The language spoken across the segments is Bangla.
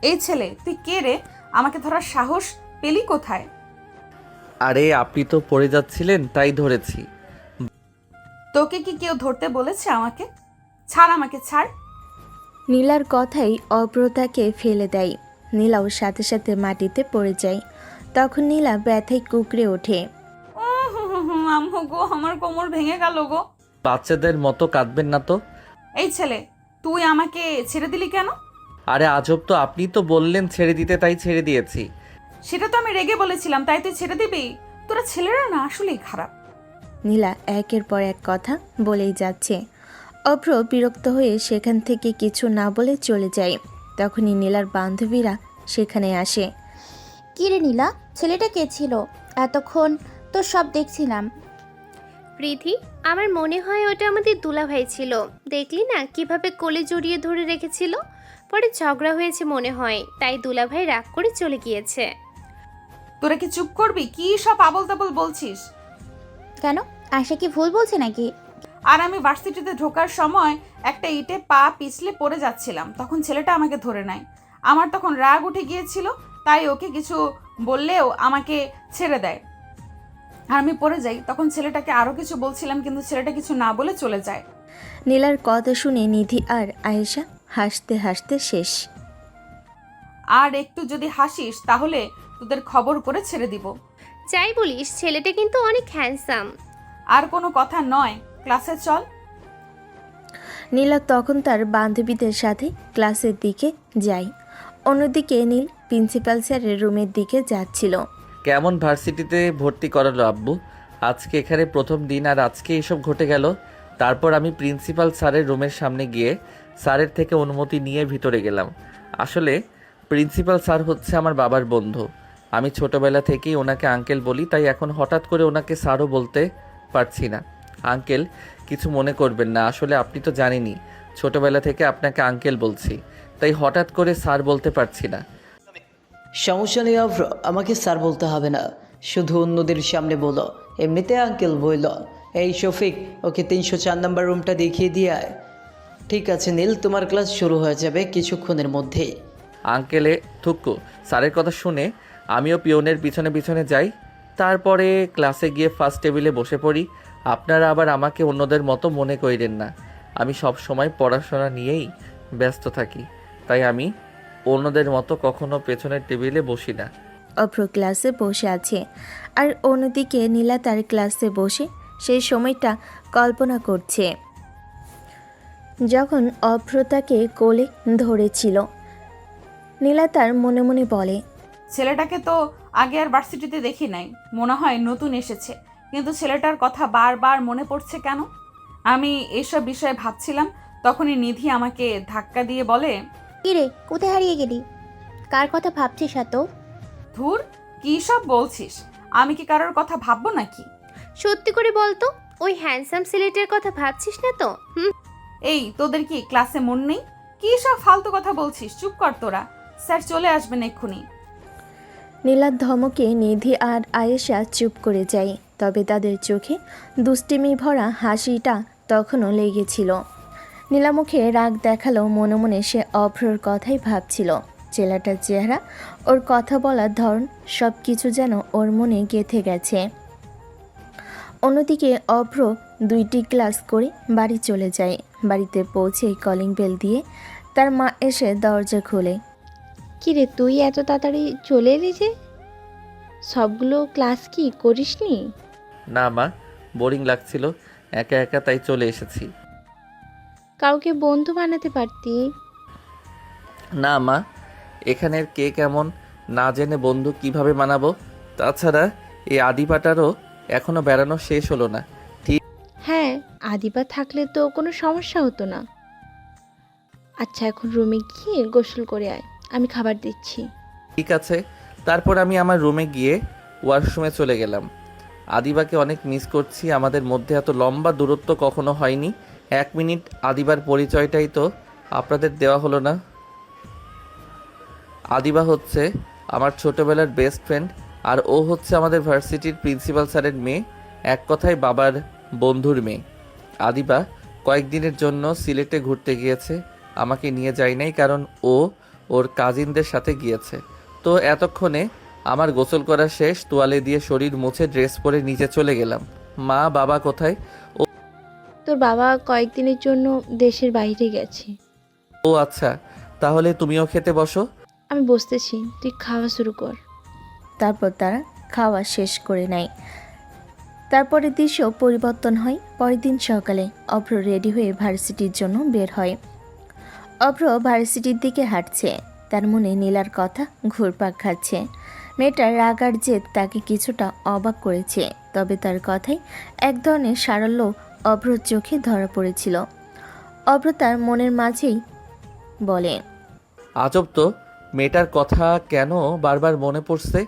এই ছেলে, তুই কে রে? আমাকে ধরার সাহস পেলি কোথায়? আরে আপনি তো পড়ে যাচ্ছিলেন তাই ধরেছি। তোকে কি কেউ ধরতে বলেছে আমাকে? ছাড়, আমাকে ছাড়। নীলার কথাই অভ্র তাকে ফেলে দেয়। নীলাও সাথে সাথে মাটিতে পড়ে যায়। তখন নীলা ব্যথায় কুঁকড়ে ওঠে। আম্মু গো, আমার কোমর ভেঙে গেল গো। বাচ্চাদের মতো কাঁদবেন না তো। এই ছেলে, তুই আমাকে ছেড়ে দিলি কেন? আরে আজব তো, আপনি তো বললেন ছেড়ে দিতে তাই ছেড়ে দিয়েছি। সেটা তো আমি রেগে বলেছিলাম, তাই তুই ছেড়ে দিবি? তোরা ছেলেরা না আসলেই খারাপ। নীলা একের পর এক কথা বলেই যাচ্ছে। অভ্র বিরক্ত হয়ে সেখান থেকে কিছু না বলে চলে যায়। তখনই নীলার বান্ধবীরা সেখানে আসে। কী রে নীলা, ছেলেটা কে ছিল? এতক্ষণ তো সব দেখছিলাম। প্রীতি, আমার মনে হয় ওটা আমাদের দুলাভাই ছিল। দেখলি না কিভাবে কোলে জড়িয়ে ধরে রেখেছিল? পরে ঝগড়া হয়েছে মনে হয়, তাই দুলাভাই রাগ করে চলে গিয়েছে। তোরা কি চুপ করবি? কি সব আবল তাবল বলছিস? কেন, আশা কি ভুল বলছে নাকি? আর আমি ভার্সিটিতে ঢোকার সময় একটা ইটে পা পিছলে পড়ে যাচ্ছিলাম, তখন ছেলেটা আমাকে ধরে নেয়। আমার তখন রাগ উঠে গিয়েছিল, তাই ওকে কিছু বললেও আমাকে ছেড়ে দেয়। আর আমি পড়ে যাই, তখন ছেলেটাকে আরও কিছু বলছিলাম, কিন্তু ছেলেটা কিছু না বলে চলে যায়। নীলার কথা শুনে নিধি আর আয়েশা হাসতে হাসতে শেষ। আর একটু যদি হাসিস তাহলে তোদের খবর করে ছেড়ে দিব। যাই বলিস, ছেলেটা কিন্তু অনেক হ্যান্ডসাম। আর কোনো কথা নয়, ক্লাসে চল। নীলা তখন তার বান্ধবীদের সাথে ক্লাসের দিকে যায়। অন্যদিকে নীল প্রিন্সিপাল স্যারের রুমের দিকে যাচ্ছিল। কেমন ভার্সিটিতে ভর্তি করালো আব্বু? আজকে এখানে প্রথম দিন আর আজকে এসব ঘটে গেল। তারপর আমি প্রিন্সিপাল স্যারের রুমের সামনে গিয়ে স্যারের থেকে অনুমতি নিয়ে ভিতরে গেলাম। আসলে প্রিন্সিপাল স্যার হচ্ছে আমার বাবার বন্ধু। আমি ছোটবেলা থেকেই ওনাকে আঙ্কেল বলি, তাই এখন হঠাৎ করে ওনাকে স্যারও বলতে পারছি না। আঙ্কেল, কিছু মনে করবেন না, আসলে আপনি তো জানেনই ছোটবেলা থেকে আপনাকে আঙ্কেল বলছি, তাই হঠাৎ করে স্যার বলতে পারছি না। সমস্যা নেই অভ্র, আমাকে স্যার বলতে হবে না, শুধু অন্যদের সামনে বলো। এমনিতে আঙ্কেল বইল। এই শফিক, ওকে 304 নম্বর রুমটা দেখিয়ে দিয়ে আয়। ঠিক আছে নীল, তোমার ক্লাস শুরু হয়ে যাবে কিছুক্ষণের মধ্যেই। আঙ্কেলে থুক্কু। স্যারের কথা শুনে আমিও পিয়নের পিছনে পিছনে যাই। তারপরে ক্লাসে গিয়ে ফার্স্ট টেবিলে বসে পড়ি। আপনারা আবার আমাকে অন্যদের মতো মনে করেন না, আমি সব সময় পড়াশোনা নিয়েই ব্যস্ত থাকি, তাই আমি অন্যদের মতো কখনো পেছনের টেবিলে বসি না। অভ্র ক্লাসে বসে আছে আর অন্যদিকে নীলা তার ক্লাসে বসে সেই সময়টা কল্পনা করছে, যখন অভ্র তাকে কোলে ধরেছিল। নীলা তার মনে মনে বলে, ছেলেটাকে তো আগে আর ভার্সিটিতে দেখি নাই, মনে হয় নতুন এসেছে, কিন্তু ছেলেটার কথা বারবার মনে পড়ছে কেন? আমি এইসব বিষয়ে ভাবছিলাম, তখনই নিধি আমাকে ধাক্কা দিয়ে বলে, কী রে, কোথায় হারিয়ে গেলি? কার কথা ভাবছিস এত? ধুর, কী সব বলছিস? আমি কি কারোর কথা ভাববো নাকি? সত্যি করে বলতো, ওই হ্যান্ডসাম ছেলেটার কথা ভাবছিস না তো? এই, তোদের কি ক্লাসে মন নেই? কী সব ফালতু কথা বলছিস? চুপ কর তোরা, স্যার চলে আসবেন এক্ষুনি। নীলার ধমকে নিধি আর আয়েশা চুপ করে যায়, তবে তাদের চোখে দুষ্টিমি ভরা হাসিটা তখনও লেগেছিল। নীলা মুখে রাগ দেখালো, মনে মনে সে অভ্রর কথাই ভাবছিল। ছেলেটার চেহারা, ওর কথা বলার ধরন, সব কিছু যেন ওর মনে গেঁথে গেছে। অন্যদিকে অভ্র 2টি ক্লাস করে বাড়ি চলে যায়। বাড়িতে পৌঁছেই কলিং বেল দিয়ে তার মা এসে দরজা খোলে। কি রে, তুই এত তাড়াতাড়ি চলে এলি যে? সবগুলো ক্লাস কি করিসনি? না মা, বোরিং লাগছিল একা একা, তাই চলে এসেছি। কাউকে বন্ধু বানাতে পারতি। না মা, এখানের কে কেমন না জেনে বন্ধু কিভাবে মানাবো? তাছাড়া এই আদিপাটারও এখনো বেড়ানো শেষ হলো না। হ্যাঁ, আদিবা থাকলে তো কোনো সমস্যা হতো না। আচ্ছা, এখন রুমে গিয়ে গোসল করে আয়, আমি খাবার দিচ্ছি। ঠিক আছে। তারপর আমি আমার রুমে গিয়ে ওয়াশরুমে চলে গেলাম। আদিবাকে অনেক মিস করছি, আমাদের মধ্যে এত লম্বা দূরত্ব কখনো হয়নি। 1 মিনিট আদিবার পরিচয়টাই তো আপনাদের দেওয়া হলো না। আদিবা হচ্ছে আমার ছোটবেলার বেস্ট ফ্রেন্ড, আর ও হচ্ছে আমাদের ভার্সিটির প্রিন্সিপাল স্যারের মেয়ে, এক কথায় বাবার বন্ধুর মেয়ে। আদিবা কয়েকদিনের জন্য সিলেটে ঘুরতে গিয়েছে, আমাকে নিয়ে যায় নাই, কারণ ও ওর কাজিনদের সাথে গিয়েছে। তো এতক্ষণে আমার গোসল করা শেষ, তোয়ালে দিয়ে শরীর মুছে ড্রেস পরে নিচে চলে গেলাম। মা বাবা কোথায়? তোর বাবা কয়েকদিনের জন্য দেশের বাইরে গেছে। ও আচ্ছা, তাহলে তুমিও খেতে বসো। আমি বসতেছি, তুই খাওয়া শুরু কর। তারপর তারা খাওয়া শেষ করে নেয়। তারপরে দৃশ্য পরিবর্তন হয়। পরের দিন সকালে অভ্র রেডি হয়ে ভার্সিটির জন্য বের হয়। অভ্র ভার্সিটির দিকে হাঁটছে, তার মনে নীলার কথা ঘুরপাক খাচ্ছে। মেয়েটার রাগ আর জেদ তাকে কিছুটা অবাক করেছে, তবে তার কথায় এক ধরনের সারল্য অভ্রর চোখে ধরা পড়েছিল। অভ্র তার মনের মাঝেই বলে, আজব তো, মেয়েটার কথা কেন বারবার মনে পড়ছে?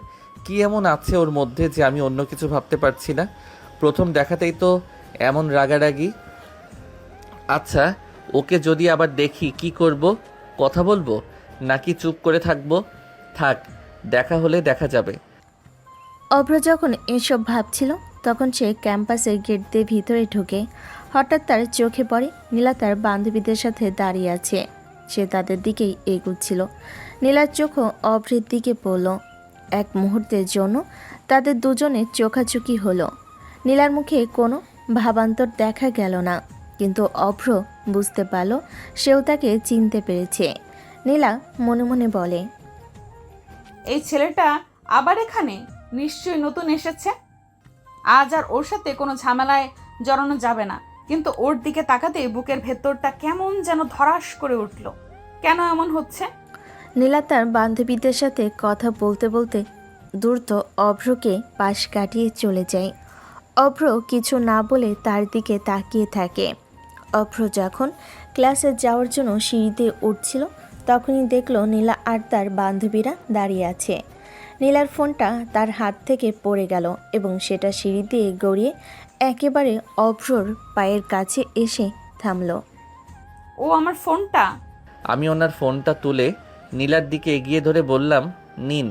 কি এমন আছে ওর মধ্যে যে আমি অন্য কিছু ভাবতে পারছি না? প্রথম দেখাতেই তো এমন রাগারাগি। আচ্ছা, ওকে যদি আবার দেখি কি করব? কথা বলবো নাকি চুপ করে থাকবো? থাক, দেখা হলে দেখা যাবে। অভ্র যখন এসব ভাবছিল তখন সে ক্যাম্পাসের গেট দিয়ে ভিতরে ঢুকে হঠাৎ তার চোখে পড়ে নীলা তার বান্ধবীদের সাথে দাঁড়িয়ে আছে। সে তাদের দিকেই এগুচ্ছিল। নীলার চোখও অভ্রের দিকে পড়ল। এক মুহূর্তের জন্য তাদের দুজনের চোখাচোখি হলো। নীলার মুখে কোনো ভাবান্তর দেখা গেল না, কিন্তু অভ্র বুঝতে পারল সেও তাকে চিনতে পেরেছে। নীলা মনে মনে বলে, এই ছেলেটা আবার এখানে, নিশ্চয়ই নতুন এসেছে। আজ আর ওর সাথে কোনো ঝামেলায় জড়ানো যাবে না। কিন্তু ওর দিকে তাকাতেই বুকের ভেতরটা কেমন যেন ধরাস করে উঠল। কেন এমন হচ্ছে? নীলা তার বান্ধবীদের সাথে কথা বলতে বলতে দ্রুত অভ্রকে পাশ কাটিয়ে চলে যায়। অভ্র কিছু না বলে তার দিকে তাকিয়ে থাকে। অভ্র যখন ক্লাসে যাওয়ার জন্য সিঁড়িতে উঠছিল তখনই দেখল নীলা আর তার বান্ধবীরা দাঁড়িয়ে আছে। নীলার ফোনটা তার হাত থেকে পড়ে গেল এবং সেটা সিঁড়ি দিয়ে গড়িয়ে একেবারে অভ্রর পায়ের কাছে এসে থামল। ও আমার ফোনটা। আমি ওনার ফোনটা তুলে নীলার দিকে এগিয়ে ধরে বললাম, নিন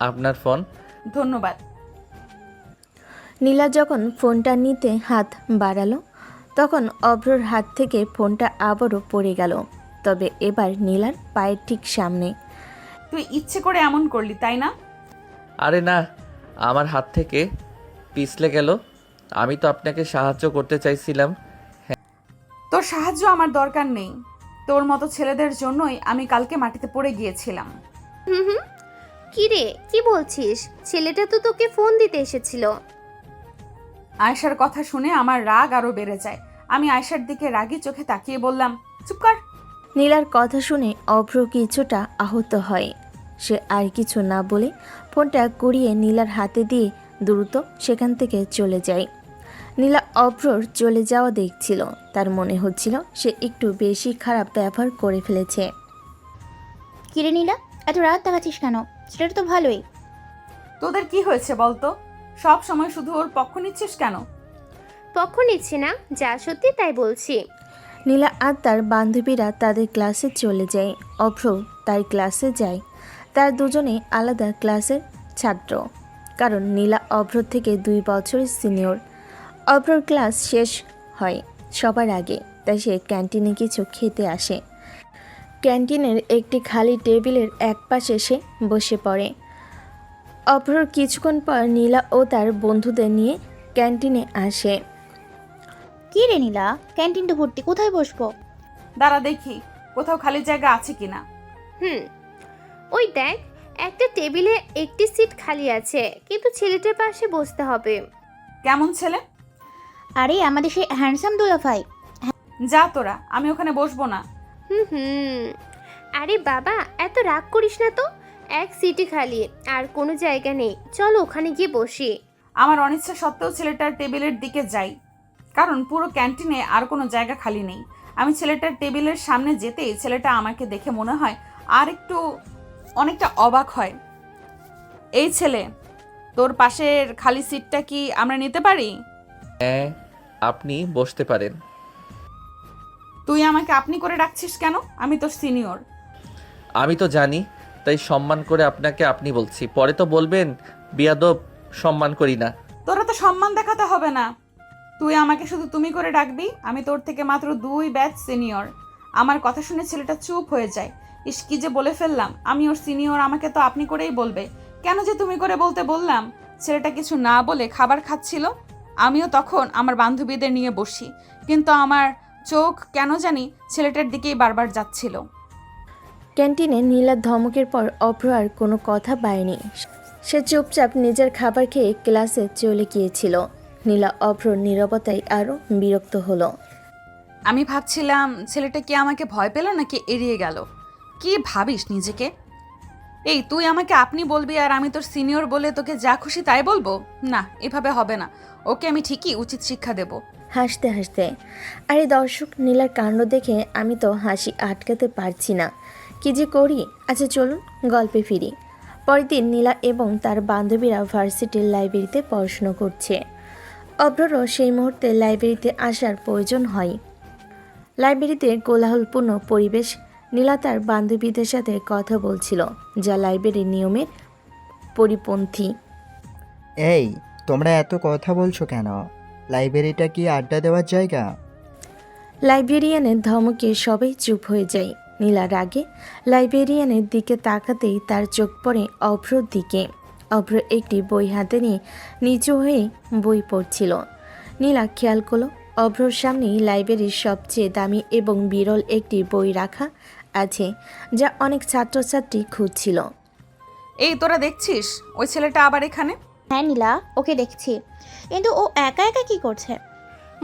আপনার ফোন। ধন্যবাদ। নীলা যখন ফোনটা নিতে হাত বাড়ালো তখন অভ্রর হাত থেকে ফোনটা আবারও পড়ে গেল, তবে এবার নীলার পায়ের ঠিক সামনে। তুই ইচ্ছে করে এমন করলি, তাই না? আরে না, আমার হাত থেকে পিছলে গেল। আমি তো আপনাকে সাহায্য করতে চাইছিলাম। তোর সাহায্য আমার দরকার নেই। তোর মতো ছেলেদের জন্যই আমি কালকে মাটিতে পড়ে গিয়েছিলাম। হুম, কি রে, কি বলছিস? ছেলেটা তো তোকে ফোন দিতে এসেছিল। আয়েশার কথা শুনে আমার রাগ আরো বেড়ে যায়। আমি আয়েশার দিকে রাগী চোখে তাকিয়ে বললাম, চুপ কর। নীলার কথা শুনে অভ্র কিছুটা আহত হয়। সে আর কিছু না বলে ফোনটা কুড়িয়ে নীলার হাতে দিয়ে দ্রুত সেখান থেকে চলে যায়। নীলা অভ্রর চলে যাওয়া দেখছিল। তার মনে হচ্ছিল সে একটু বেশি খারাপ ব্যবহার করে ফেলেছে। কিরে নীলা, এত রাত দেখাচ্ছিস কেন? সেটা তো ভালোই। তোদের কি হয়েছে বলতো? সব সময় শুধু ওর পক্ষ নিচ্ছিস কেন? পক্ষ নিচ্ছি না, যা সত্যি তাই বলছি। নীলা আর তার বান্ধবীরা তাদের ক্লাসে চলে যায়। অভ্র তার ক্লাসে যায়। তার দুজনে আলাদা ক্লাসের ছাত্র, কারণ নীলা অভ্র থেকে 2 বছরের সিনিয়র। অভ্রর ক্লাস শেষ হয় সবার আগে, তাই সে ক্যান্টিনে কিছু খেতে আসে। ক্যান্টিনের একটি খালি টেবিলের এক পাশে সে বসে পড়ে। অভ্রর কিছুক্ষণ পর নীলা ও তার বন্ধুদের নিয়ে ক্যান্টিনে আসে। কি রে নীলা, ক্যান্টিন তো ভর্তি, কোথায় বসবো? দাঁড়া দেখি কোথাও খালি জায়গা আছে কিনা। ওই দেখ, একটা টেবিলে একটি সিট খালি আছে, কিন্তু ছেলেটার পাশে বসতে হবে। কেমন ছেলে? আরে আমাদের সেই হ্যান্ডসাম দুলাভাই। যা তোরা, আমি ওখানে বসবো না। হুম, আরে বাবা, এত রাগ করিস না তো। এক সিটই খালি, আর কোনো জায়গা নেই, চলো ওখানে গিয়ে বসি। আমার অনিচ্ছা সত্ত্বেও ছেলেটার টেবিলের দিকে যাই, কারণ পুরো ক্যান্টিনে আর কোনো জায়গা খালি নেই। আমি ছেলেটার টেবিলের সামনে যেতেই ছেলেটা আমাকে দেখে মনে হয় আর একটু অনেকটা অবাক হয়। এই ছেলে, তোর পাশের খালি সিটটা কি আমরা নিতে পারি? হ্যাঁ, আপনি বসতে পারেন। তুই আমাকে আপনি করে ডাকছিস কেন? আমি তোর সিনিয়র। আমি তো জানি, তাই সম্মান করে আপনাকে আপনি বলছি। পরে তো বলবেন বিয়াদব, সম্মান করি না। তোরা তো সম্মান দেখাতে হবে না, তুই আমাকে শুধু তুমি করে ডাকবি। আমি তোর থেকে মাত্র 2 ব্যাচ সিনিয়র। আমার কথা শুনে ছেলেটা চুপ হয়ে যায়। ইস, কি যে বলে ফেললাম। আমি ওর সিনিয়র, আমাকে তো আপনি করেই বলবে। কেন যে তুমি করে বলতে বললাম। ছেলেটা কিছু না বলে খাবার খাচ্ছিল। আমিও তখন আমার বান্ধবীদের নিয়ে বসি, কিন্তু আমার চোখ কেন জানি ছেলেটার দিকেই বারবার যাচ্ছিল। ক্যান্টিনে নীলার ধমকের পর অভ্র আর কোনো কথা পায়নি। সে চুপচাপ নিজের খাবার খেয়ে ক্লাসে চলে গিয়েছিল। নীলা অভ্রর নীরবতায় আরও বিরক্ত হলো। আমি ভাবছিলাম ছেলেটা কি আমাকে ভয় পেল নাকি এড়িয়ে গেল। কি ভাবিস নিজেকে? এই, তুই আমাকে আপনি বলবি আর আমি তোর সিনিয়র বলে তোকে যা খুশি তাই বলবো? না, এভাবে হবে না। ওকে আমি ঠিকই উচিত শিক্ষা দেব। হাসতে হাসতে, আরে দর্শক, নীলার কাণ্ড দেখে আমি তো হাসি আটকাতে পারছি না। কি যে করি। আচ্ছা চলুন গল্পে ফিরি। পরের দিন নীলা এবং তার বান্ধবীরা ভার্সিটির লাইব্রেরিতে পড়াশুনো করছে। অভ্ররও সেই মুহূর্তে লাইব্রেরিতে আসার প্রয়োজন হয়। লাইব্রেরিতে কোলাহলপূর্ণ পরিবেশ। নীলা তার বান্ধবীদের সাথে কথা বলছিল, যা লাইব্রেরির নিয়মের পরিপন্থী। এই, তোমরা এত কথা বলছো কেন? লাইব্রেরিটা কি আড্ডা দেওয়ার জায়গা? লাইব্রেরিয়ানের ধমকে সবাই চুপ হয়ে যায়। নীলা রাগে লাইব্রেরিয়ানের দিকে তাকাতেই তার চোখ পড়ে অভ্রর দিকে। অভ্র একটি বই হাতে নিয়ে নিচু হয়ে বই পড়ছিল। নীলা খেয়াল করলো অভ্রর সামনেই লাইব্রেরির সবচেয়ে দামি এবং বিরল একটি বই রাখা আছে, যা অনেক ছাত্রছাত্রী খুঁজছিল। এই, তোরা দেখছিস ওই ছেলেটা আবার এখানে? হ্যাঁ নীলা, ওকে দেখছি, কিন্তু ও একা একা কি করছে?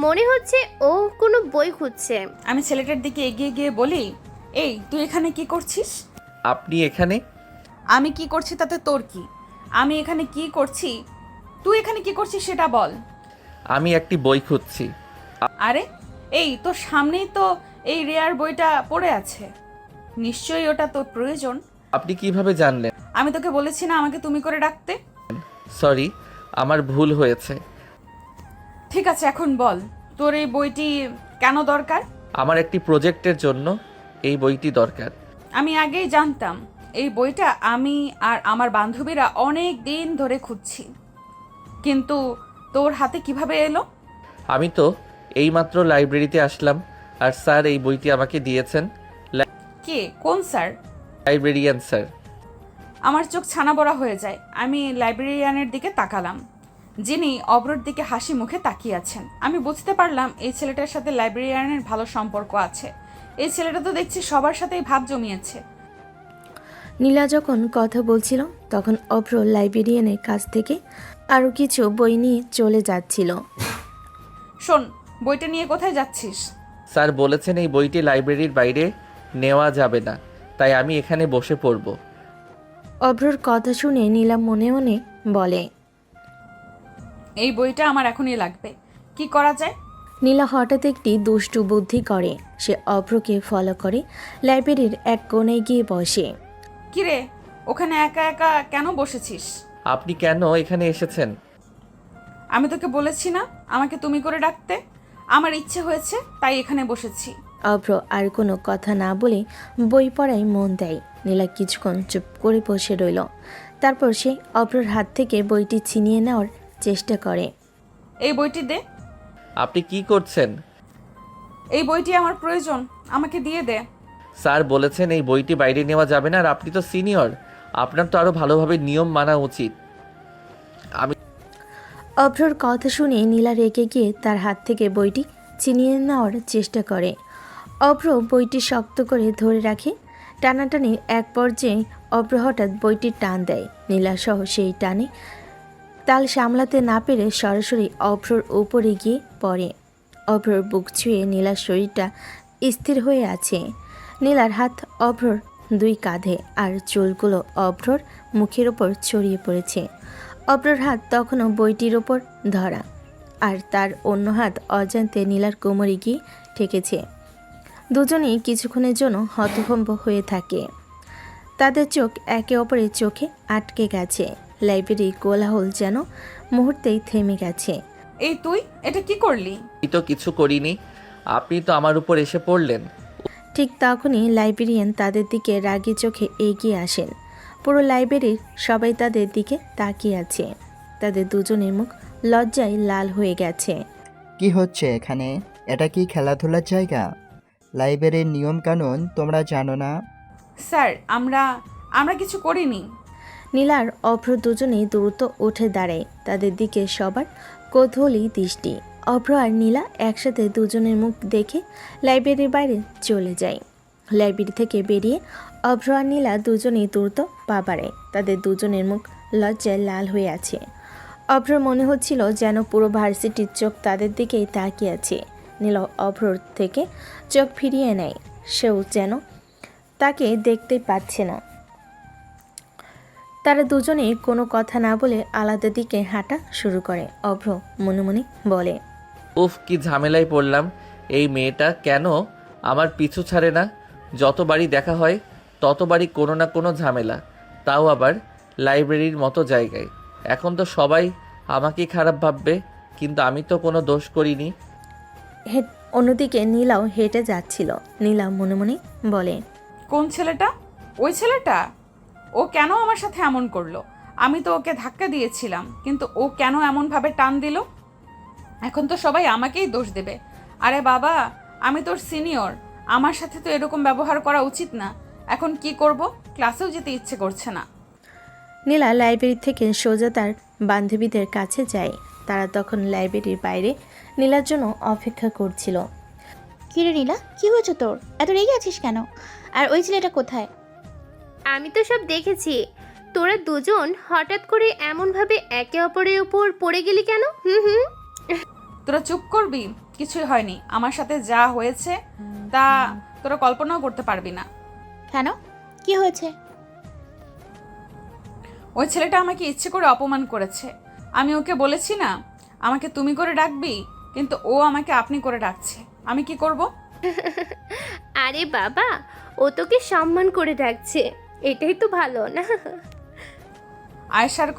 মনে হচ্ছে ও কোনো বই খুঁজছে। আমি ছেলেটার দিকে এগিয়ে গিয়ে বলি, এই তুই এখানে কি করছিস? আপনি এখানে? আমি কি করছি তাতে তোর কি? আমি এখানে কি করছি, তুই এখানে কি করছিস সেটা বল। আমি একটি বই খুঁজছি। আরে, এই তোর সামনেই তো এই রেয়ার বইটা পড়ে আছে। নিশ্চয়ই ওটা তোর প্রয়োজন। আপনি কিভাবে জানলেন? আমি তোকে বলেছি না আমাকে তুমি করে ডাকতে? সরি, আমার ভুল হয়েছে। ঠিক আছে, এখন বল তোর এই বইটি কেন দরকার? আমার একটি প্রজেক্টের জন্য এই বইটি দরকার। আমি আগেই জানতাম এই বইটা আমি আর আমার বান্ধবীরা অনেক দিন ধরে খুঁজছি, কিন্তু তোর হাতে কিভাবে এলো? আমি তো এইমাত্র লাইব্রেরিতে আসলাম আর স্যার এই বইটি আমাকে দিয়েছেন। কে, কোন স্যার? Librarian sir. আমার চোখ ছানা বড়া হয়ে যায়। আমি লাইব্রেরিয়ানের দিকে তাকালাম, যিনি অভ্রর দিকে হাসি মুখে তাকিয়ে আছেন। আমি বুঝতে পারলাম এই ছেলেটার সাথে লাইব্রেরিয়ানের ভালো সম্পর্ক আছে। এই ছেলেটা তো দেখছি সবার সাথেই ভাব জমিয়েছে। নীলা যখন কথা বলছিল তখন অভ্র লাইব্রেরিয়ানের কাছ থেকে আরও কিছু বই নিয়ে চলে যাচ্ছিল। শোন, বইটা নিয়ে কোথায় যাচ্ছিস? স্যার বলেছেন এই বইটি লাইব্রেরির বাইরে নেওয়া যাবে না, তাই আমি এখানে বসে পড়ব। অভ্রর কথা শুনে নীলা মনে মনে বলে, এই বইটা আমার এখনই লাগবে। কি করা যায়? নীলা হঠাৎ একটি দুষ্টু বুদ্ধি করে। সে অভ্রকে ফলো করে লাইব্রেরির এক কোণে গিয়ে বসে। কিরে, ওখানে একা একা কেন বসেছিস? আপনি কেন এখানে এসেছেন? আমি তোকে বলেছি না আমাকে তুমি করে ডাকতে? আমার ইচ্ছে হয়েছে তাই এখানে বসেছি। অভ্র আর কোনো কথা না বলে বই পড়ায় মন দেয়। নীলা কিছুক্ষণ চুপ করে বসে রইল। তারপর সে অভ্রর হাত থেকে বইটি ছিনিয়ে নেওয়ার চেষ্টা করে। এই বইটি দে। আপনি কি করছেন? এই বইটি আমার প্রয়োজন, আমাকে দিয়ে দে। স্যার বলেছেন এই বইটি বাইরে নেওয়া যাবে না, আর আপনি তো সিনিয়র, আপনার তো আরো ভালোভাবে নিয়ম মানা উচিত। অভ্রর কথা শুনে নীলা রেগে গিয়ে তার হাত থেকে বইটি ছিনিয়ে নেওয়ার চেষ্টা করে। অভ্র বইটি শক্ত করে ধরে রাখে। টানাটানির এক পর্যায়ে অভ্র হঠাৎ বইটি টান দেয়। নীলা সহ সেই টানে তাল সামলাতে না পেরে সরাসরি অভ্রর উপরে গিয়ে পড়ে। অভ্রর বুক ছুঁয়ে নীলার শরীরটা স্থির হয়ে আছে। নীলার হাত অভ্রর দুই কাঁধে, আর চুলগুলো অভ্রর মুখের ওপর ছড়িয়ে পড়েছে। অভ্রর হাত তখনও বইটির ওপর ধরা, আর তার অন্য হাত অজান্তে নীলার কোমরে গিয়ে ঠেকেছে। দুজনেই কিছুক্ষণের জন্য হতভম্ব হয়ে থাকে। তাদের চোখ একে অপরের চোখে আটকে গেছে। লাইব্রেরির কোলাহল যেন মুহূর্তেই থেমে গেছে। এই তুই এটা কি করলি? আমি তো কিছু করিনি, আপনি তো আমার উপর এসে পড়লেন। ঠিক তখনই লাইব্রেরিয়ান তাদের দিকে রাগী চোখে এগিয়ে আসেন। পুরো লাইব্রেরির সবাই তাদের দিকে তাকিয়ে আছে। তাদের দুজনের মুখ লজ্জায় লাল হয়ে গেছে। কি হচ্ছে এখানে? এটা কি খেলাধুলার জায়গা? লাইব্রেরির নিয়মকানুন তোমরা জানো না? স্যার আমরা আমরা কিছু করিনি। নীলা আর অভ্র দুজনেই দ্রুত উঠে দাঁড়ায়। তাদের দিকে সবার কৌতূহলী দৃষ্টি। অভ্র আর নীলা একসাথে দুজনের মুখ দেখে লাইব্রেরির বাইরে চলে যায়। লাইব্রেরি থেকে বেরিয়ে অভ্র আর নীলা দুজনেই দ্রুত পা বাড়ায়। তাদের দুজনের মুখ লজ্জায় লাল হয়ে আছে। অভ্রর মনে হচ্ছিল যেন পুরো ভার্সিটির চোখ তাদের দিকেই তাকিয়ে আছে। নীলা অভ্রর থেকে চোখ ফিরিয়ে নেয়, সেও যেন তাকে দেখতে পাচ্ছে না। তারা দুজনে কোনো কথা না বলে আলাদা দিকে হাঁটা শুরু করে। অভ্র মনে মনে বলে, উফ, কি ঝামেলায় পড়লাম। এই মেয়েটা কেন আমার পিছু ছাড়ে না? যতবারই দেখা হয় ততবারই কোনো না কোনো ঝামেলা, তাও আবার লাইব্রেরির মতো জায়গায়। এখন তো সবাই আমাকেই খারাপ ভাববে, কিন্তু আমি তো কোনো দোষ করিনি। অন্যদিকে নীলাও হেঁটে যাচ্ছিল। নীলা মনে মনে বলে, কোন ছেলেটা? ওই ছেলেটা? ও কেন আমার সাথে এমন করলো? আমি তো ওকে ধাক্কা দিয়েছিলাম, কিন্তু ও কেন এমনভাবে টান দিল? এখন তো সবাই আমাকেই দোষ দেবে। আরে বাবা, আমি তোর সিনিয়র, আমার সাথে তো এরকম ব্যবহার করা উচিত না। এখন কি করব? ক্লাসেও যেতে ইচ্ছে করছে না। নীলা লাইব্রেরি থেকে সোজা তার বান্ধবীদের কাছে যায়। তারা তখন লাইব্রেরির বাইরে নীলার জন্য অপেক্ষা করছিল। কিরে নীলা, কি হয়েছে তোর? এত রেগে আছিস কেন? আর ওই ছেলেটা কোথায়? আমি তো সব দেখেছি। তোরা দুজন হঠাৎ করে এমনভাবে একে অপরের উপর পড়ে গেলি কেন? হুম। তোরা চুপ করবি? কিছুই হয়নি। আমার সাথে যা হয়েছে তা তোরা কল্পনাও করতে পারবি না। কেন, কি হয়েছে? ওই ছেলেটা আমাকে ইচ্ছে করে অপমান করেছে। আমি ওকে বলেছি না আমাকে তুমি করে ডাকবি, কিন্তু ও আমাকে আপনি করে ডাকছে। আমি কি করব? আরে বাবা, ও তোকে সম্মান করে ডাকছে, এটাই তো ভালো না? আয়েশার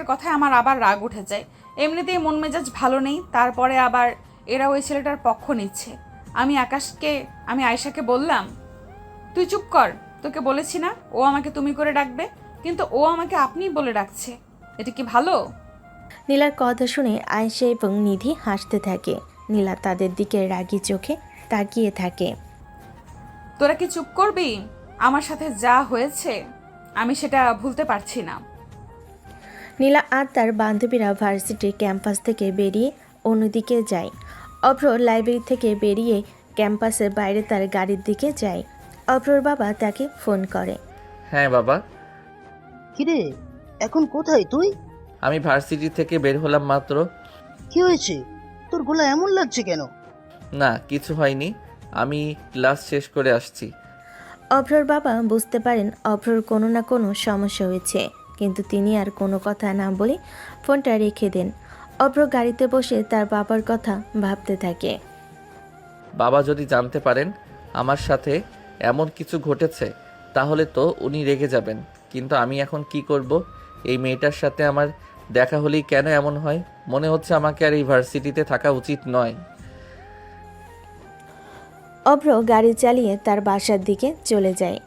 কথায় আমার আবার রাগ উঠে যায়। এমনিতেই মন মেজাজ ভালো নেই, তারপরে আবার এরা ওই ছেলেটার পক্ষ নিচ্ছে। আমি আয়েশাকে বললাম, তুই চুপ কর, তোকে বলেছি না ও আমাকে তুমি করে ডাকবে, কিন্তু ও আমাকে আপনি বলে ডাকছে। এটা কি ভালো? নীলার কথা শুনে আয়েশা এবং নিধি হাসতে থাকে। নীলা তাদের দিকে রাগী চোখে তাকিয়ে থাকে। তোরা কি চুপ করবি? আমার সাথে যা হয়েছে আমি সেটা ভুলতে পারছি না। নীলা আর তার বান্ধবীরা ভার্সিটির ক্যাম্পাস থেকে বেরিয়ে অন্যদিকে যায়। অভ্র লাইব্রেরি থেকে বেরিয়ে ক্যাম্পাসের বাইরে তার গাড়ির দিকে যায়। অভ্রর বাবা তাকে ফোন করে। হ্যাঁ বাবা, কিরে, এখন কোথায় তুই? আমি ভার্সিটি থেকে বের হলাম মাত্র। কি হয়েছে? তোর গলা এমন লাগছে কেন? না, কিছু হয়নি, আমি ক্লাস শেষ করে আসছি। অভ্রর বাবা বুঝতে পারেন অভ্রর কোনো না কোনো সমস্যা হয়েছে, কিন্তু তিনি আর কোনো কথা না বলে ফোনটা রেখে দেন। অভ্র গাড়িতে বসে তার বাবার কথা ভাবতে থাকে। বাবা যদি জানতে পারেন আমার সাথে এমন কিছু ঘটেছে তাহলে তো উনি রেগে যাবেন, কিন্তু আমি এখন কি করব? এই মেয়েটার সাথে আমার দেখা হলেই কেন এমন হয়? মনে হচ্ছে আমাকে আর এই ভার্সিটিতে থাকা উচিত নয়। অভ্র গাড়ি চালিয়ে তার বাসার দিকে চলে যায়।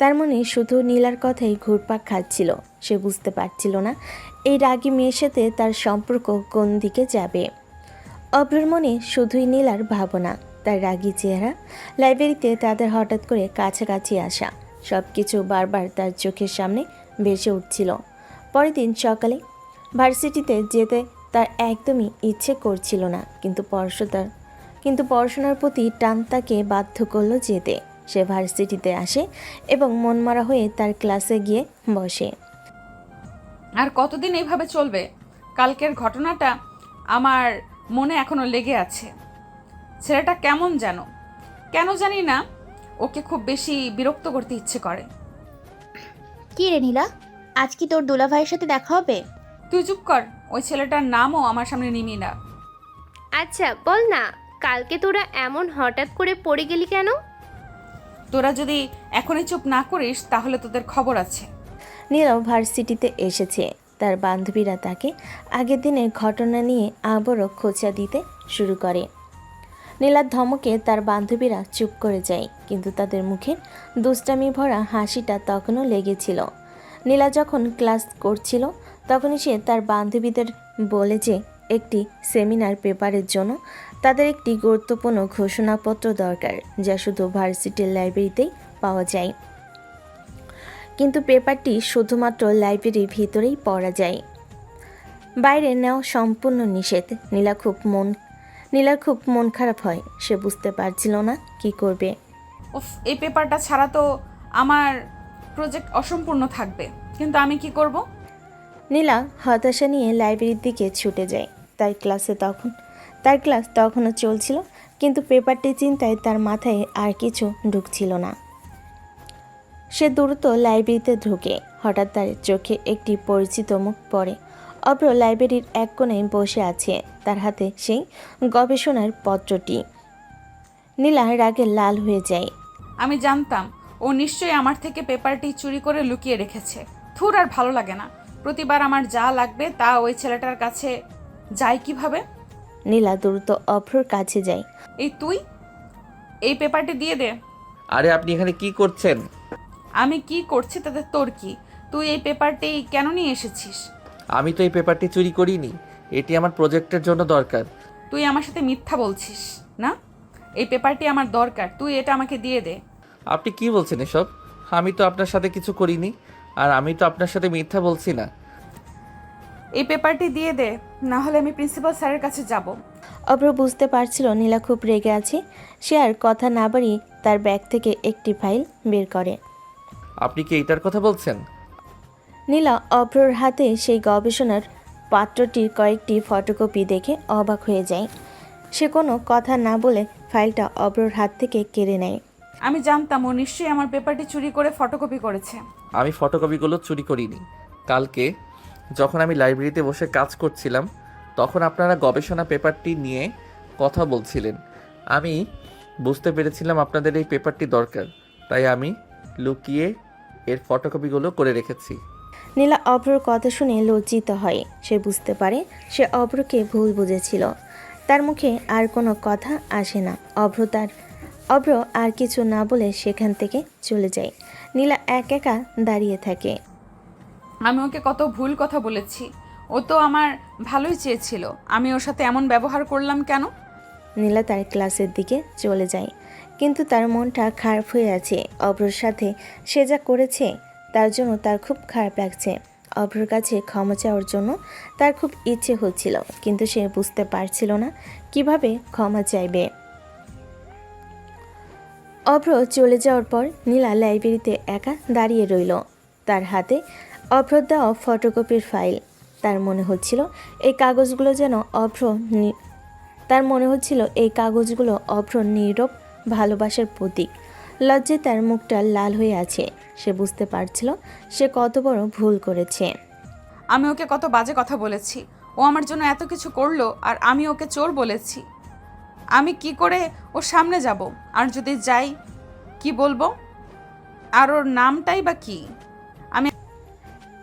তার মনে শুধু নীলার কথাই ঘুরপাক খাচ্ছিল। সে বুঝতে পারছিল না এই রাগী মেয়ের সাথে তার সম্পর্ক কোন দিকে যাবে। অভ্রর মনে শুধুই নীলার ভাবনা, তার রাগী চেহারা, লাইব্রেরিতে তাদের হঠাৎ করে কাছাকাছি আসা, সব কিছু বারবার তার চোখের সামনে ভেসে উঠছিল। পরের দিন সকালে ভার্সিটিতে যেতে তার একদমই ইচ্ছে করছিল না, কিন্তু পড়াশোনার প্রতি টান তাকে বাধ্য করলো যেতে। সে ভার্সিটিতে আসে এবং মনমরা হয়ে তার ক্লাসে গিয়ে বসে। আর কতদিন এইভাবে চলবে? কালকের ঘটনাটা আমার মনে এখনো লেগে আছে। ছেলেটা কেমন কেন জানি না, ওকে খুব বেশি বিরক্ত করতে ইচ্ছে করে। কি রে নীলা, আজ কি তোর দুলাভাইয়ের সাথে দেখা হবে? তুই চুপ কর, ওই ছেলেটার নামও আমার সামনে নিবি না। আচ্ছা বল না, কালকে তোরা এমন হঠাৎ করে পড়ে গেলি কেন? তোরা যদি এখনই চুপ না করিস তাহলে তোদের খবর আছে। নীলাও ভার্সিটিতে এসেছে। তার বান্ধবীরা তাকে আগের দিনের ঘটনা নিয়ে আবারও খোঁচা দিতে শুরু করে। নীলার ধমকে তার বান্ধবীরা চুপ করে যায়, কিন্তু তাদের মুখে দুষ্টামি ভরা হাসিটা তখনও লেগেছিল। নীলা যখন ক্লাস করছিল তখনই সে তার বান্ধবীদের বলে যে একটি সেমিনার পেপারের জন্য তাদের একটি গুরুত্বপূর্ণ ঘোষণাপত্র দরকার, যা শুধু ভার্সিটির লাইব্রেরিতেই পাওয়া যায়। কিন্তু পেপারটি শুধুমাত্র লাইব্রেরির ভিতরেই পড়া যায়, বাইরে নেওয়া সম্পূর্ণ নিষেধ। নীলার খুব মন খারাপ হয়। সে বুঝতে পারছিল না কি করবে। উফ, এই পেপারটা ছাড়া তো আমার প্রজেক্ট অসম্পূর্ণ থাকবে, কিন্তু আমি কি করব? নীলা হতাশা নিয়ে লাইব্রেরির দিকে ছুটে যায়। তার ক্লাস তখনও চলছিল, কিন্তু পেপারটি চিন্তায় তার মাথায় আর কিছু ঢুকছিল না। সে দ্রুত লাইব্রেরিতে ঢুকে হঠাৎ তার চোখে একটি পরিচিত মুখ পড়ে। অভ্র লাইব্রেরির এক কোণে বসে আছে, তার হাতে সেই গবেষণার পত্রটি। নীলা রাগে লাল হয়ে যায়। আমি জানতাম ও নিশ্চয়ই আমার থেকে পেপারটি চুরি করে লুকিয়ে রেখেছে। থুর, আর ভালো লাগে না। প্রতিবার আমার যা লাগবে তা ওই ছেলেটার কাছে যায় কিভাবে? নীলা দ্রুত অভ্রর কাছে যায়। এই তুই এই পেপারটি দিয়ে দে। আরে আপনি এখানে কি করছেন? আমি কি করছি তাতে তোর কি? তুই এই পেপারটি কেন নিয়ে এসেছিস? আমি তো এই পেপারটি চুরি করিনি, এটি আমার প্রজেক্টের জন্য দরকার। তুই আমার সাথে মিথ্যা বলছিস না? এই পেপারটি আমার দরকার, তুই এটা আমাকে দিয়ে দে। আপনি কি বলছেন এসব? আমি তো আপনার সাথে কিছু করিনি, আর আমি তো আপনার সাথে মিথ্যা বলছি না। এই পেপারটি দিয়ে দে, না হলে আমি প্রিন্সিপাল স্যারের কাছে যাব। অভ্র বুঝতে পারছিল নীলা খুব রেগে আছে। সে আর কথা না বাড়িয়ে তার ব্যাগ থেকে একটি ফাইল বের করে। আপনি কি এইটার কথা বলছেন? নীলা অভ্রর হাতে সেই গবেষণার পাত্রটির কয়েকটি ফটোকপি দেখে অবাক হয়ে যায়। সে কোনো কথা না বলে ফাইলটা অভ্রর হাত থেকে কেড়ে নেয়। আমি জানতাম ও নিশ্চয়ই আমার পেপারটি চুরি করে ফটোকপি করেছে। আমি ফটোকপিগুলো চুরি করিনি। কালকে যখন আমি লাইব্রেরিতে বসে কাজ করছিলাম, তখন আপনারা গবেষণা পেপারটি নিয়ে কথা বলছিলেন। আমি বুঝতে পেরেছিলাম আপনাদের এই পেপারটি দরকার, তাই আমি লুকিয়ে এর ফটোকপিগুলো করে রেখেছি। নীলা অভ্রর কথা শুনে লজ্জিত হয়। সে বুঝতে পারে সে অভ্রকে ভুল বুঝেছিল। তার মুখে আর কোনো কথা আসে না। অভ্র আর কিছু না বলে সেখান থেকে চলে যায়। নীলা একা দাঁড়িয়ে থাকে। আমি ওকে কত ভুল কথা বলেছি। ও তো আমার ভালোই চেয়েছিল, আমি ওর সাথে এমন ব্যবহার করলাম কেন? নীলা তার ক্লাসের দিকে চলে যায়, কিন্তু তার মনটা খারাপ হয়ে আছে। অভ্রর সাথে সে যা করেছে তার জন্য তার খুব খারাপ লাগছে। অভ্রর কাছে ক্ষমা চাওয়ার জন্য তার খুব ইচ্ছে হচ্ছিল, কিন্তু সে বুঝতে পারছিল না কিভাবে ক্ষমা চাইবে। অভ্র চলে যাওয়ার পর নীলা লাইব্রেরিতে একা দাঁড়িয়ে রইল। তার হাতে অভ্রর দেওয়া ফটোকপির ফাইল। তার মনে হচ্ছিল এই কাগজগুলো অভ্র নীরব ভালোবাসার প্রতীক। লজ্জায় তার মুখটা লাল হয়ে আছে। সে বুঝতে পারছিল সে কত বড় ভুল করেছে। আমি ওকে কত বাজে কথা বলেছি। ও আমার জন্য এত কিছু করলো, আর আমি ওকে চোর বলেছি। আমি কি করে ওর সামনে যাব? আর যদি যাই, কি বলবো? আর ওর নামটাই বা কি?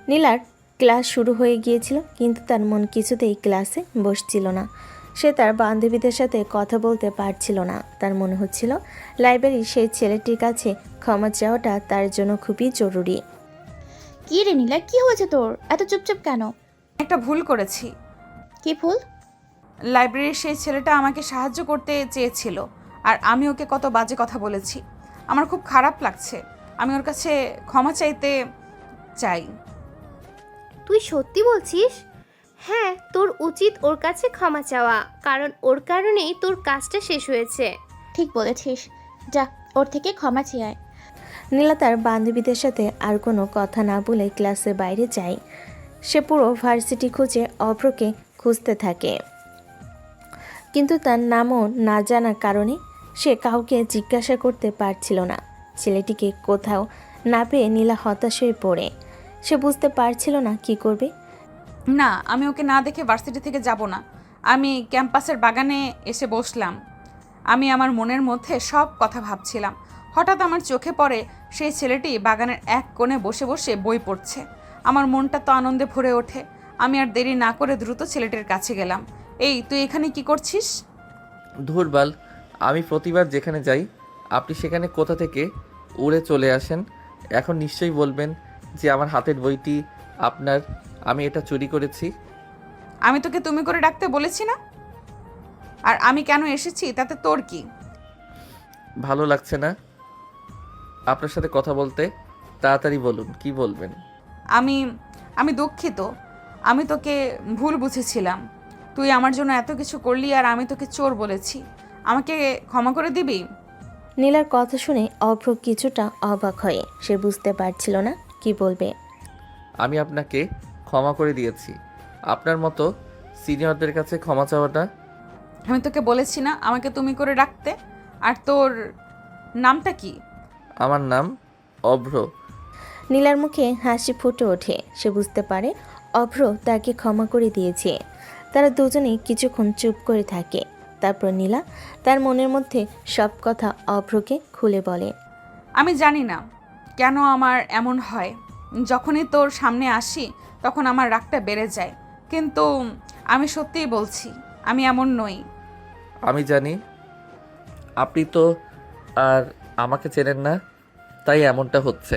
নীলার ক্লাস শুরু হয়ে গিয়েছিল, কিন্তু তার মন কিছুতেই ক্লাসে বসছিল না। সে তার বান্ধবীদের সাথে কথা বলতে পারছিল না। তার মনে হচ্ছিল লাইব্রেরির সেই ছেলেটির কাছে ক্ষমা চাওয়াটা তার জন্য খুবই জরুরি। কি রে নীলা, কি হয়েছে তোর? এত চুপচাপ কেন? একটা ভুল করেছি। কি ভুল? লাইব্রেরির সেই ছেলেটা আমাকে সাহায্য করতে চেয়েছিল, আর আমি ওকে কত বাজে কথা বলেছি। আমার খুব খারাপ লাগছে। আমি ওর কাছে ক্ষমা চাইতে চাই। তুই সত্যি বলছিস? হ্যাঁ, তোর উচিত ওর কাছে ক্ষমা চাওয়া, কারণ ওর কারণেই তোর কাজটা শেষ হয়েছে। ঠিক বলেছিস, যা ওর থেকে ক্ষমা চেয়ে আয়। নীলা তার বান্ধবীদের সাথে আর কোনো কথা না বলে ক্লাসের বাইরে যায়। সে পুরো ভার্সিটি খুঁজে অভ্রকে খুঁজতে থাকে, কিন্তু তার নামও না জানার কারণে সে কাউকে জিজ্ঞাসা করতে পারছিল না। ছেলেটিকে কোথাও না পেয়ে নীলা হতাশ হয়ে পড়ে। সে বুঝতে পারছিল না কি করবে। না, আমি ওকে না দেখে ভার্সিটি থেকে যাব না। আমি ক্যাম্পাসের বাগানে এসে বসলাম। আমি আমার মনের মধ্যে সব কথা ভাবছিলাম। হঠাৎ আমার চোখে পড়ে সেই ছেলেটি বাগানের এক কোণে বসে বসে বই পড়ছে। আমার মনটা তো আনন্দে ভরে ওঠে। আমি আর দেরি না করে দ্রুত ছেলেটির কাছে গেলাম। এই, তুই এখানে কি করছিস? ধুরবাল, আমি প্রতিবার যেখানে যাই আপনি সেখানে কোথা থেকে উড়ে চলে আসেন। এখন নিশ্চয়ই বলবেন যে আমার হাতের বইটি আপনার, আমি এটা চুরি করেছি। আমি তোকে তুমি করে ডাকতে বলেছি না? আর আমি কেন এসেছি তাতে তোর কি? ভালো লাগছে না আপনার সাথে কথা বলতে? তাড়াতাড়ি বলুন, কি বলবেন? আমি আমি দুঃখিত। আমি তোকে ভুল বুঝেছিলাম। তুই আমার জন্য এত কিছু করলি আর আমি তোকে চোর বলেছি। আমাকে ক্ষমা করে দিবি? নীলার কথা শুনে অভ্র কিছুটা অবাক হয়ে সে বুঝতে পারছিল না কি বলবে। আমি আপনাকে ক্ষমা করে দিয়েছি। আপনার মতো সিনিয়রদের কাছে ক্ষমা চাওয়াটা। আমি তোকে বলেছি না আমাকে তুমি করে ডাকতে? আর তোর নামটা কি? আমার নাম অভ্র। নীলার মুখে হাসি ফুটে ওঠে। সে বুঝতে পারে অভ্র তাকে ক্ষমা করে দিয়েছে। তারা দুজনেই কিছুক্ষণ চুপ করে থাকে। তারপর নীলা তার মনের মধ্যে সব কথা অভ্রকে খুলে বলে। আমি জানি না কেন আমার এমন হয়। যখনই তোর সামনে আসি তখন আমার রাগটা বেড়ে যায়। কিন্তু আমি সত্যিই বলছি আমি এমন নই। আমি জানি আপনি তো আর আমাকে চেনেন না, তাই এমনটা হচ্ছে,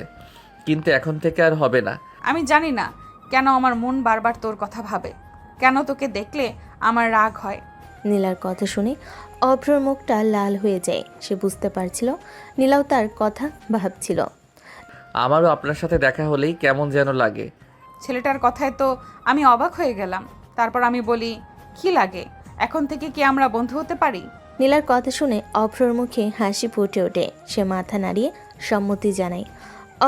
কিন্তু এখন থেকে আর হবে না। আমি জানি না কেন আমার মন বারবার তোর কথা ভাবে, কেন তোকে দেখলে আমার রাগ হয়। নীলার কথা শুনে অভ্রর মুখটা লাল হয়ে যায়। সে বুঝতে পারছিল নীলাও তার কথা ভাবছিল। আমারও আপনার সাথে দেখা হলেই কেমন যেন লাগে। ছেলেটার কথায় তো আমি অবাক হয়ে গেলাম। তারপর আমি বলি, কি লাগে? এখন থেকে কি আমরা বন্ধু হতে পারি? নীলার কথা শুনে অভ্রর মুখে হাসি ফুটে ওঠে। সে মাথা নাড়িয়ে সম্মতি জানায়।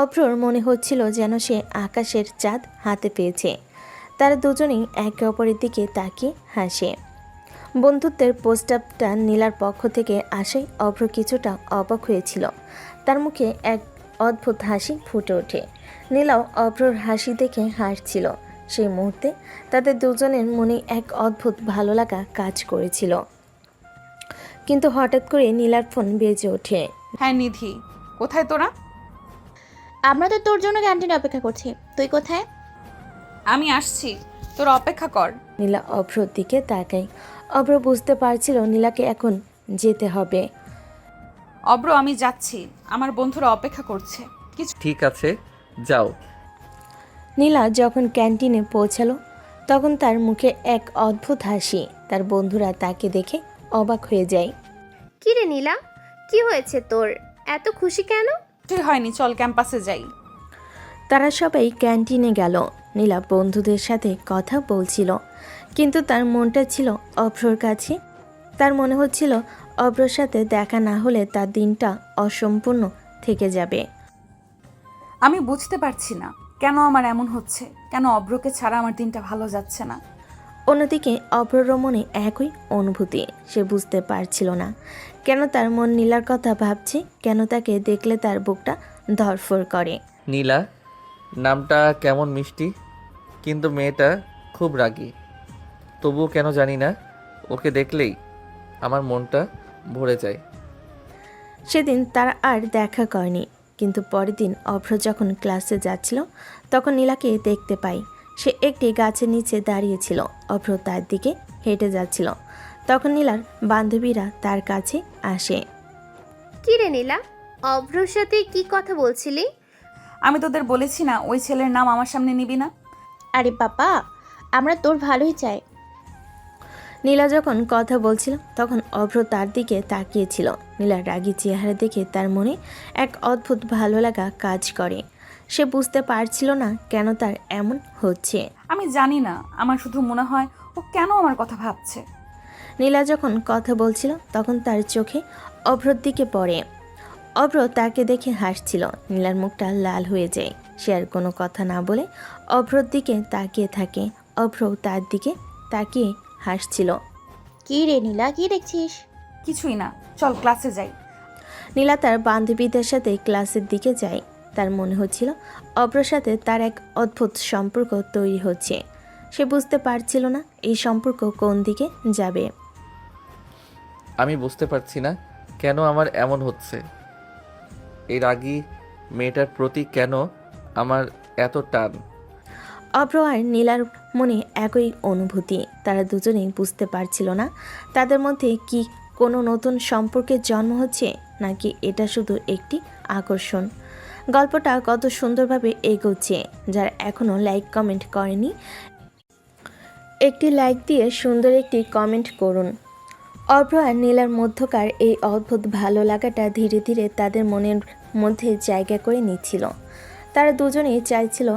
অভ্রর মনে হচ্ছিল যেন সে আকাশের চাঁদ হাতে পেয়েছে। তারা দুজনেই একে অপরের দিকে তাকিয়ে হাসে। বন্ধুত্বের প্রস্তাবটা নীলার পক্ষ থেকে আসায় অভ্র কিছুটা অবাক হয়েছিল। তার মুখে এক অদ্ভুত হাসি ফুটে ওঠে। নীলাও অভ্রর হাসি দেখে হাসছিল। সেই মুহূর্তে তাদের দুজনের মনে এক অদ্ভুত ভালো লাগা কাজ করেছিল। কিন্তু হঠাৎ করে নীলার ফোন বেজে ওঠে। হ্যাঁ নিধি, কোথায় তোরা? আমরা তো তোর জন্য ক্যান্টিনে অপেক্ষা করছি, তুই কোথায়? আমি আসছি, তোরা অপেক্ষা কর। নীলা অভ্রর দিকে তাকায়। অভ্র বুঝতে পারছিল নীলাকে এখন যেতে হবে। অব্র, আমি যাচ্ছি, আমার বন্ধুরা অপেক্ষা করছে। কিছু ঠিক আছে, যাও। নীলা যখন ক্যান্টিনে পৌঁছালো তখন তার মুখে এক অদ্ভুত হাসি। তার বন্ধুরা তাকে দেখে অবাক হয়ে যায়। কি রে নীলা, কি হয়েছে তোর? এত খুশি কেন? কিছুই হয়নি, চল ক্যাম্পাসে যাই। তারা সবাই ক্যান্টিনে গেল। নীলা বন্ধুদের সাথে কথা বলছিল, কিন্তু তার মনটা ছিল অভ্রর কাছে। তার মনে হচ্ছিল অভ্রর সাথে দেখা না হলে তার দিনটা অসম্পূর্ণ থেকে যাবে। আমি বুঝতে পারছি না কেন আমার এমন হচ্ছে, কেন অব্রকে ছাড়া আমার দিনটা ভালো যাচ্ছে না। অন্যদিকে অভ্রর মনে একই অনুভূতি। সে বুঝতে পারছিল না কেন তার মন নীলার কথা ভাবছে, কেন তাকে দেখলে তার বুকটা ধড়ফড় করে। নীলা নামটা কেমন মিষ্টি, কিন্তু মেয়েটা খুব রাগী। তবুও কেন জানি না, ওকে দেখলেই আমার মনটা ভরে যায়। সেদিন তারা আর দেখা করেনি, কিন্তু পরের দিন অভ্র যখন ক্লাসে যাচ্ছিল তখন নীলাকে দেখতে পায়। সে একটি গাছের নিচে দাঁড়িয়েছিল। অভ্র তার দিকে হেঁটে যাচ্ছিল। তখন নীলার বান্ধবীরা তার কাছে আসে। কি রে নীলা, অভ্রর সাথে কি কথা বলছিলি? আমি তোদের বলেছি না ওই ছেলের নাম আমার সামনে নিবি না। আরে বাবা, আমরা তোর ভালোই চাই। নীলা যখন কথা বলছিল তখন অভ্র তার দিকে তাকিয়েছিল। নীলার রাগী চেহারা দেখে তার মনে এক অদ্ভুত ভালো লাগা কাজ করে। সে বুঝতে পারছিল না কেন তার এমন হচ্ছে। আমি জানি না, আমার শুধু মনে হয় ও কেন আমার কথা ভাবছে। নীলা যখন কথা বলছিল তখন তার চোখে অভ্রর দিকে পড়ে। অভ্র তাকে দেখে হাসছিল। নীলার মুখটা লাল হয়ে যায়। সে আর কোনো কথা না বলে অভ্রর দিকে তাকিয়ে থাকে। অভ্র তার দিকে তাকিয়ে হাসছিল। কি রে নীলা, কি দেখছিস? কিছুই না, চল ক্লাসে যাই। নীলা তার বান্ধবীদের সাথে ক্লাসের দিকে যায়। তার মনে হচ্ছিল অভ্রর সাথে তার এক অদ্ভুত সম্পর্ক তৈরি হচ্ছে। সে বুঝতে পারছিল না এই সম্পর্ক কোন দিকে যাবে। আমি বুঝতে পারছি না কেন আমার এমন হচ্ছে। এই রাগী মেয়েটার প্রতি কেন আমার এত টান। অভ্র আর নীলার মনে একই অনুভূতি। তারা দুজনেই বুঝতে পারছিল না তাদের মধ্যে কি কোনো নতুন সম্পর্কের জন্ম হচ্ছে, নাকি এটা শুধু একটি আকর্ষণ। গল্পটা কত সুন্দরভাবে এগোচ্ছে। যারা এখনও লাইক কমেন্ট করেনি, একটি লাইক দিয়ে সুন্দর একটি কমেন্ট করুন। অভ্র আর নীলার মধ্যকার এই অদ্ভুত ভালো লাগাটা ধীরে ধীরে তাদের মনের মধ্যে জায়গা করে নিচ্ছিল। তারা দুজনেই চাইছিল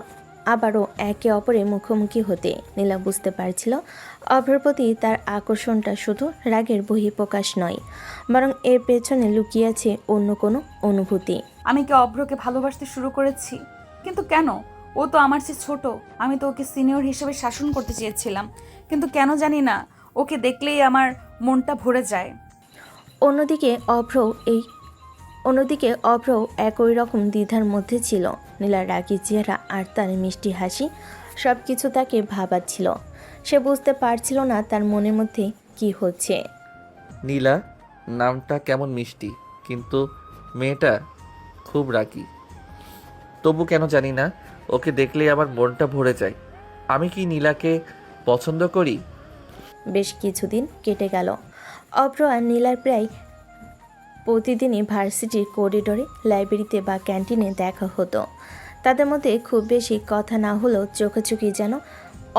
আবারও একে অপরের মুখোমুখি হতে। নীলা বুঝতে পারছিল অভ্রের প্রতি তার আকর্ষণটা শুধু রাগের বহিঃপ্রকাশ নয়, বরং এর পেছনে লুকিয়ে আছে অন্য কোনো অনুভূতি। আমি কি অভ্রকে ভালোবাসতে শুরু করেছি? কিন্তু কেন? ও তো আমার চেয়ে ছোট। আমি তো ওকে সিনিয়র হিসেবে শাসন করতে চেয়েছিলাম, কিন্তু কেন জানি না, ওকে দেখলেই আমার মনটা ভরে যায়। অন্যদিকে অভ্র একই রকম দ্বিধার মধ্যে ছিল। নীলার রাগী চেহারা আর তার মিষ্টি হাসি সব কিছু তাকে ভাবাচ্ছিল। সে বুঝতে পারছিল না তার মনের মধ্যে কি হচ্ছে। নীলা নামটা কেমন মিষ্টি, কিন্তু মেয়েটা খুব রাগী। তবু কেন জানি না, ওকে দেখলেই আমার মনটা ভরে যায়। আমি কি নীলাকে পছন্দ করি? বেশ কিছুদিন কেটে গেল। অভ্র আর নীলার প্রায় প্রতিদিনই ভার্সিটির করিডোরে, লাইব্রেরিতে বা ক্যান্টিনে দেখা হতো। তাদের মধ্যে খুব বেশি কথা না হলেও চোখাচোখি যেন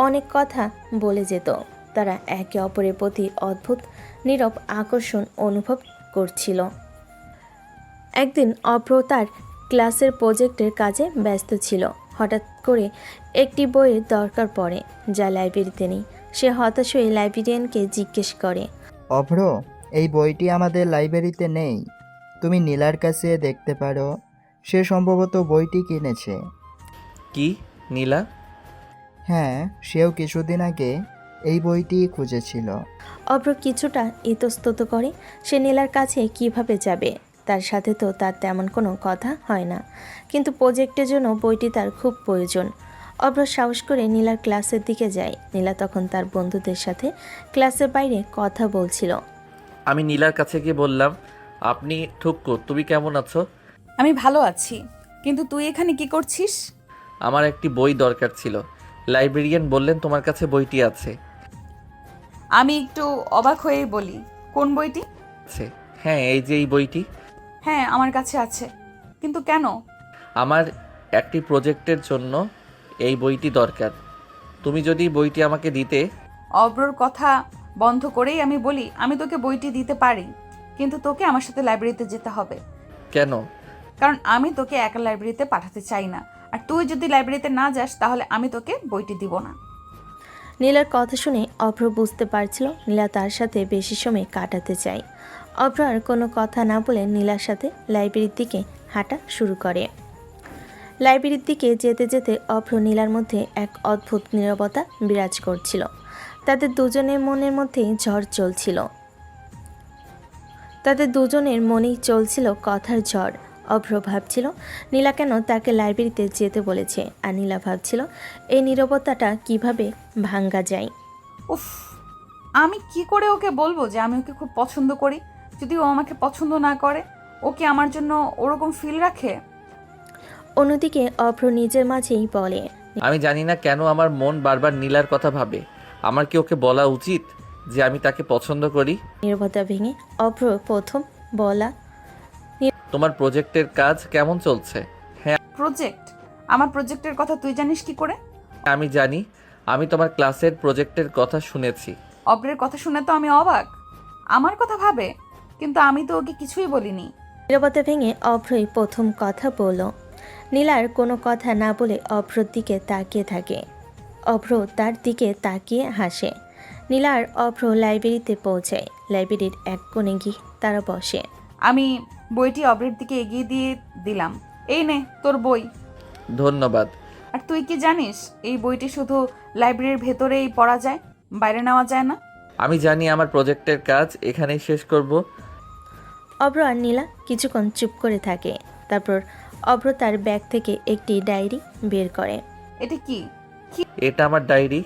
অনেক কথা বলে যেত। তারা একে অপরের প্রতি অদ্ভুত নীরব আকর্ষণ অনুভব করছিল। একদিন অভ্র তার ক্লাসের প্রজেক্টের কাজে ব্যস্ত ছিল। হঠাৎ করে একটি বইয়ের দরকার পড়ে, যা লাইব্রেরিতে নেই। সে হতাশ হয়ে লাইব্রেরিয়ানকে জিজ্ঞেস করে, অভ্র, এই বইটি আমাদের লাইব্রেরিতে নেই, তুমি নীলার কাছে দেখতে পারো, সে সম্ভবত বইটি কিনেছে। কি, নীলা? হ্যাঁ, সেও কিছুদিন আগে এই বইটি খুঁজেছিল। অভ্র কিছুটা ইতস্তত করে। সে নীলার কাছে কিভাবে যাবে? তার সাথে তো তার তেমন কোনো কথা হয় না, কিন্তু প্রজেক্টের জন্য বইটি তার খুব প্রয়োজন। অভ্র সাহস করে নীলার ক্লাসের দিকে যায়। নীলা তখন তার বন্ধুদের সাথে ক্লাসের বাইরে কথা বলছিল। আমি নীলার কাছে গিয়ে বললাম, আপনি ঠুক্কু, তুমি কেমন আছো? আমি ভালো আছি, কিন্তু তুই এখানে কি করছিস? আমার একটি বই দরকার ছিল। লাইব্রেরিয়ান বললেন তোমার কাছে বইটি আছে। আমি একটু অবাক হয়েই বলি, কোন বইটি? আছে। হ্যাঁ, এই যে এই বইটি। হ্যাঁ, আমার কাছে আছে, কিন্তু কেন? আমার একটি প্রজেক্টের জন্য এই বইটি দরকার। তুমি যদি বইটি আমাকে দিতে। অব্রর কথা বন্ধ করেই আমি বলি, আমি তোকে বইটি দিতে পারি, কিন্তু তোকে আমার সাথে লাইব্রেরিতে যেতে হবে। কেন? কারণ আমি তোকে একা লাইব্রেরিতে পাঠাতে চাই না, আর তুই যদি লাইব্রেরিতে না যাস তাহলে আমি তোকে বইটি দিব না। নীলার কথা শুনে অভ্র বুঝতে পারছিল নীলা তার সাথে বেশি সময় কাটাতে চায়। অভ্র আর কোনো কথা না বলে নীলার সাথে লাইব্রেরির দিকে হাঁটা শুরু করে। লাইব্রেরির দিকে যেতে যেতে অভ্র নীলার মধ্যে এক অদ্ভুত নীরবতা বিরাজ করছিল। তাদের দুজনের মনের মধ্যেই ঝড় চলছিল। তাদের দুজনের মনেই চলছিল কথার ঝড়। অভ্র ভাবছিল নীলা কেন তাকে লাইব্রেরিতে যেতে বলেছে, আর নীলা ভাবছিল এই নীরবতাটা কিভাবে ভাঙ্গা যায়। উফ, আমি কি করে ওকে বলবো যে আমি ওকে খুব পছন্দ করি, যদি ও আমাকে পছন্দ না করে? ও কি আমার জন্য ওরকম ফিল রাখে? অন্যদিকে অভ্র নিজের মাঝেই বলে, আমি জানি না কেন আমার মন বারবার নীলার কথা ভাবে। আমার কি ওকে বলা উচিত যে আমি তাকে পছন্দ করি? নীরবতা ভেঙে অভ্র প্রথম বলা, তোমার প্রজেক্টের কাজ কেমন চলছে? প্রজেক্ট? আমার প্রজেক্টের কথা তুই জানিস কি করে? আমি জানি, আমি তোমার ক্লাসের প্রজেক্টের কথা শুনেছি। অব্রের কথা শুনে তো আমি অবাক। আমার কথা ভাবে, কিন্তু আমি তো ওকে কিছুই বলিনি। নীরবতা ভেঙে অভ্রই প্রথম কথা বলল। নীলার কোনো কথা না বলে অভ্রর দিকে তাকিয়ে থাকে। অভ্র তার দিকে তাকিয়ে হাসে। নীলা আর অভ্র লাইব্রেরিতে পৌঁছায়। লাইব্রেরির এক কোণে গিয়ে তারা বসে। আমি বইটি অব্রের দিকে এগিয়ে দিয়ে দিলাম, এই নে তোর বই। ধন্যবাদ। আর তুই কি জানিস এই বইটি শুধু লাইব্রেরির ভেতরেই পড়া যায়, বাইরে নেওয়া যায় না? আমি জানি, আমার প্রজেক্টের কাজ এখানেই শেষ করব। অভ্র আর নীলা কিছুক্ষণ চুপ করে থাকে। তারপর অভ্র তার ব্যাগ থেকে একটি ডায়েরি বের করে। এটা কি? এটা আমার ডায়েরি।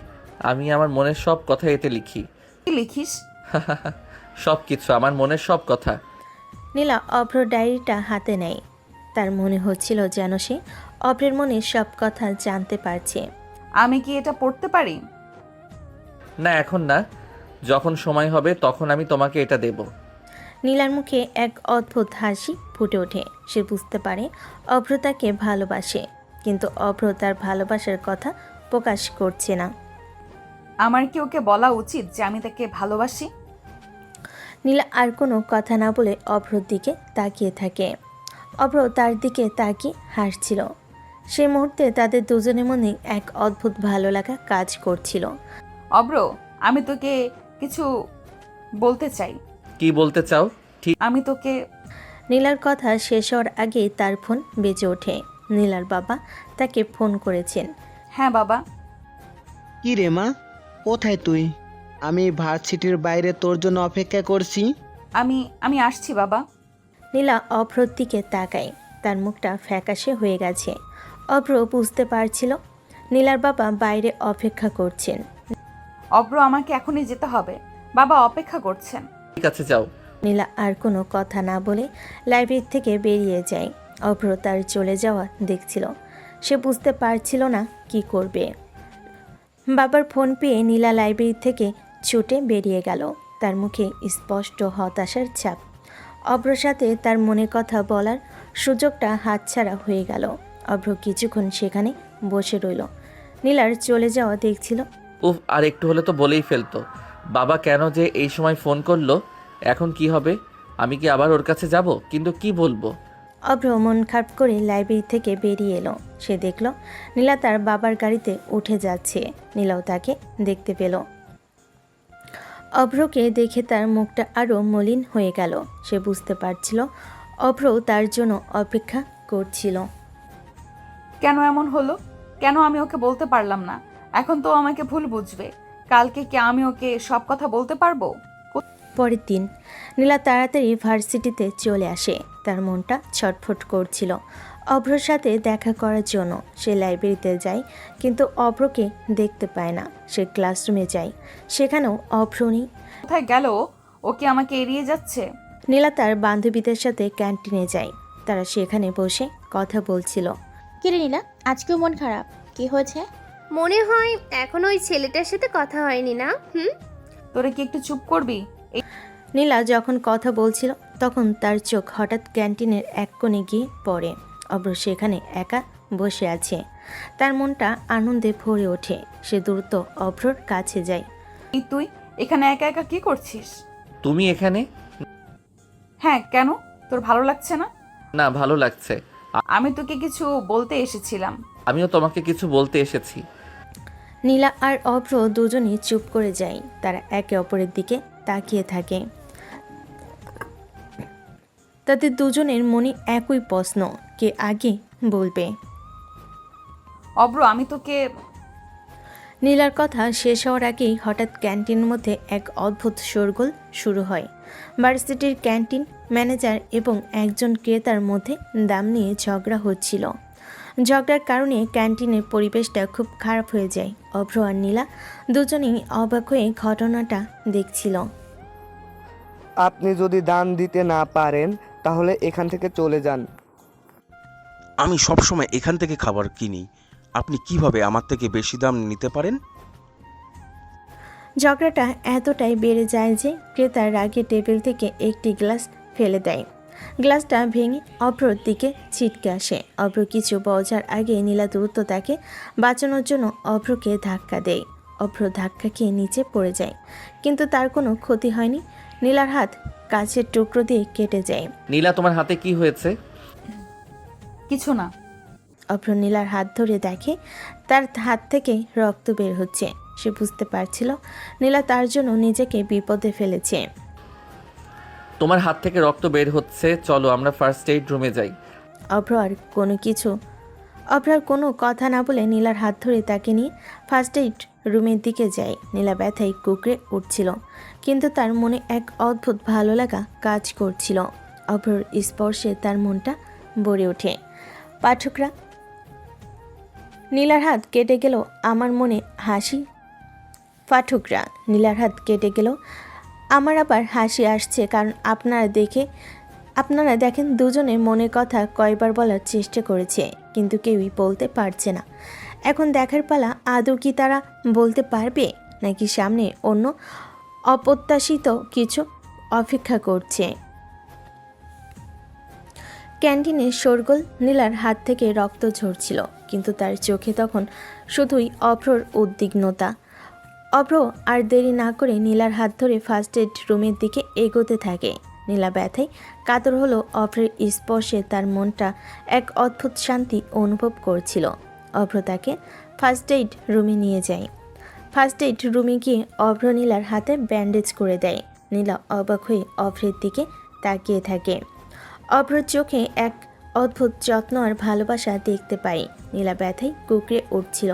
আমি আমার মনের সব কথা এতে লিখি। কি লিখিস? সব কিছু, আমার মনের সব কথা। নীলা অভ্র ডায়েরিটা হাতে নেয়। তার মনে হচ্ছিল যেন সে অভ্রের মনে সব কথা জানতে পারছে। আমি কি এটা পড়তে পারি? না, এখন না, যখন সময় হবে তখন আমি তোমাকে এটা দেব। নীলার মুখে এক অদ্ভুত হাসি ফুটে ওঠে। সে বুঝতে পারে অভ্র তাকে ভালোবাসে, কিন্তু অভ্র তার ভালোবাসার কথা প্রকাশ করছে না। আমার কি ওকে বলা উচিত যে আমি তাকে ভালোবাসি? নীলা আর কোনো কথা না বলে অভ্রর দিকে তাকিয়ে থাকে। অভ্র তার দিকে তাকিয়ে হাসছিল। সেই মুহূর্তে তাদের দুজনের মনে এক অদ্ভুত ভালো লাগা কাজ করছিল। অব্র, আমি তোকে কিছু বলতে চাই। কি বলতে চাও? আমি তোকে নীলার কথা শেষ হওয়ার আগেই তার ফোন বেজে ওঠে। নীলার বাবা তাকে ফোন করেছেন। হ্যাঁ বাবা। কি রে মা, কোথায় তুই? আমি ভার্সিটির বাইরে তোর জন্য অপেক্ষা করছি। আমি আসছি বাবা। নীলা অভ্রর দিকে তাকায়। তার মুখটা ফ্যাকাশে হয়ে গেছে। অভ্র বুঝতে পারছিল নীলার বাবা বাইরে অপেক্ষা করছেন। অব্র, আমাকে এখনই যেতে হবে, বাবা অপেক্ষা করছেন। ঠিক আছে, যাও। নীলা আর কোনো কথা না বলে লাইব্রেরি থেকে বেরিয়ে যায়। অভ্র তার চলে যাওয়া দেখছিল। সে বুঝতে পারছিল না কি করবে। বাবার ফোন পেয়ে নীলা লাইব্রেরি থেকে ছুটে বেরিয়ে গেল। তার মুখে স্পষ্ট হতাশার ছাপ। অভ্রর সাথে তার মনের কথা বলার সুযোগটা হাতছাড়া হয়ে গেল। অভ্র কিছুক্ষণ সেখানে বসে রইল। নীলার চলে যাওয়া দেখছিল। উফ, আর একটু হলে তো বলেই ফেলতো। বাবা কেন যে এই সময় ফোন করলো? এখন কি হবে? আমি কি আবার ওর কাছে যাব? কিন্তু কি বলবো? অভ্র মন খারাপ করে লাইব্রেরি থেকে বেরিয়ে এলো। সে দেখল নীলা তার বাবার গাড়িতে উঠে যাচ্ছে। নীলাও তাকে দেখতে পেল। অভ্রকে দেখে তার মুখটা আরও মলিন হয়ে গেল। সে বুঝতে পারছিল অভ্র তার জন্য অপেক্ষা করছিল। কেন এমন হলো? কেন আমি ওকে বলতে পারলাম না? এখন তো আমাকে ভুল বুঝবে। কালকে কি আমি ওকে সব কথা বলতে পারবো? পরের দিন নীলা তাড়াতাড়ি ভার্সিটিতে চলে আসে। তার মনটা ছটফট করছিল অভ্রর সাথে দেখা করার জন্য। সে লাইব্রেরিতে যায়, কিন্তু অভ্রকে দেখতে পায় না। সে ক্লাসরুমে যায়, সেখানেও অভ্র নেই। কোথায় গেল ও? ও কি আমাকে এড়িয়ে যাচ্ছে? নীলা তার বান্ধবীদের সাথে ক্যান্টিনে যায়। তারা সেখানে বসে কথা বলছিল। কিরে নীলা, আজকেও মন খারাপ? কি হয়েছে? মনে হয় এখন ওই ছেলেটার সাথে কথা হয়নি না? তোরা কি একটু চুপ করবি? নীলা যখন কথা বলছিল তখন তার চোখ হঠাৎ ক্যান্টিনের এক কোণে গিয়ে পড়ে। অভ্র সেখানে একা বসে আছে। তার মনটা আনন্দে ভরে ওঠে। সে দ্রুত অভ্রর কাছে যায়। তুই এখানে একা একা কি করছিস? তুমি এখানে? হ্যাঁ, কেন? তোর ভালো লাগছে না? না, ভালো লাগছে। আমি তোকে কিছু বলতে এসেছিলাম। আমিও তোমাকে কিছু বলতে এসেছি। নীলা আর অভ্র দুজনই চুপ করে যায়। তারা একে অপরের দিকে তাকিয়ে থাকে। তাদের দুজনের মনে একই প্রশ্ন, কে আগে বলবে। অব্র, আমি তোকে নীলার কথা শেষ হওয়ার আগেই হঠাৎ ক্যান্টিনের মধ্যে এক অদ্ভুত শোরগোল শুরু হয়। ভার্সিটির ক্যান্টিন ম্যানেজার এবং একজন ক্রেতার মধ্যে দাম নিয়ে ঝগড়া হচ্ছিল। ঝগড়ার কারণে ক্যান্টিনের পরিবেশটা খুব খারাপ হয়ে যায়। অভ্র আর নীলা দুজনেই অবাক হয়ে ঘটনাটা দেখছিল। আপনি যদি দান দিতে না পারেন তাহলে এখান থেকে চলে যান। আমি সবসময় এখান থেকে খাবার কিনি, আপনি কিভাবে আমার থেকে বেশি দাম নিতে পারেন? ঝগড়াটা এতটাই বেড়ে যায় যে ক্রেতা রাগে টেবিল থেকে একটি গ্লাস ফেলে দেয়। গ্লাসটা ভেঙে অভ্রর দিকে ছিটকে আসে। অভ্র কিছু বোঝার আগে নীলা দ্রুত তাকে বাঁচানোর জন্য অভ্রকে ধাক্কা দেয়। অভ্র ধাক্কা খেয়ে নিচে পড়ে যায়, কিন্তু তার কোনো ক্ষতি হয়নি। নীলার হাত কাচের টুকরো দিয়ে কেটে যায়। নীলা, তোমার হাতে কি হয়েছে? কিছু না। অভ্র নীলার হাত ধরে দেখে তার হাত থেকে রক্ত বের হচ্ছে। সে বুঝতে পারছিল নীলা তার জন্য নিজেকে বিপদে ফেলেছে। তোমার হাত থেকে রক্ত বের হচ্ছে, চলো আমরা ফার্স্ট এইড রুমে যাই। অভ্র আর কোনো কথা না বলে নীলার হাত ধরে তাকে নিয়ে ফার্স্ট এইড রুমের দিকে যায়। নীলা ব্যথায় কুকড়ে উঠছিল, কিন্তু তার মনে এক অদ্ভুত ভালো লাগা কাজ করছিল। অভ্রর স্পর্শে তার মনটা ভরে ওঠে। পাঠকরা, নীলার হাত কেটে গেল আমার মনে হাসি। পাঠকরা, নীলার হাত কেটে গেল আমার আবার হাসি আসছে, কারণ আপনারা দেখেন দুজনে মনের কথা কয়বার বলার চেষ্টা করেছে, কিন্তু কেউই বলতে পারছে না। এখন দেখার পালা, আদৌ কি তারা বলতে পারবে, নাকি সামনে অন্য অপ্রত্যাশিত কিছু অপেক্ষা করছে। ক্যান্টিনে শোরগোল। নীলার হাত থেকে রক্ত ঝরছিল, কিন্তু তার চোখে তখন শুধুই অভ্রর উদ্বিগ্নতা। অভ্র আর দেরি না করে নীলার হাত ধরে ফার্স্ট এড রুমের দিকে এগোতে থাকে। নীলা ব্যথায় কাতর হলো অভ্রের স্পর্শে তার মনটা এক অদ্ভুত শান্তি অনুভব করছিল। অভ্র তাকে ফার্স্ট এইড রুমে নিয়ে যায়। ফার্স্ট এইড রুমে গিয়ে অভ্র নীলার হাতে ব্যান্ডেজ করে দেয়। নীলা অবাক হয়ে অভ্রের দিকে তাকিয়ে থাকে। অভ্রর চোখে এক অদ্ভুত যত্ন আর ভালোবাসা দেখতে পাই। নীলা ব্যথায় কুকড়ে উঠছিল,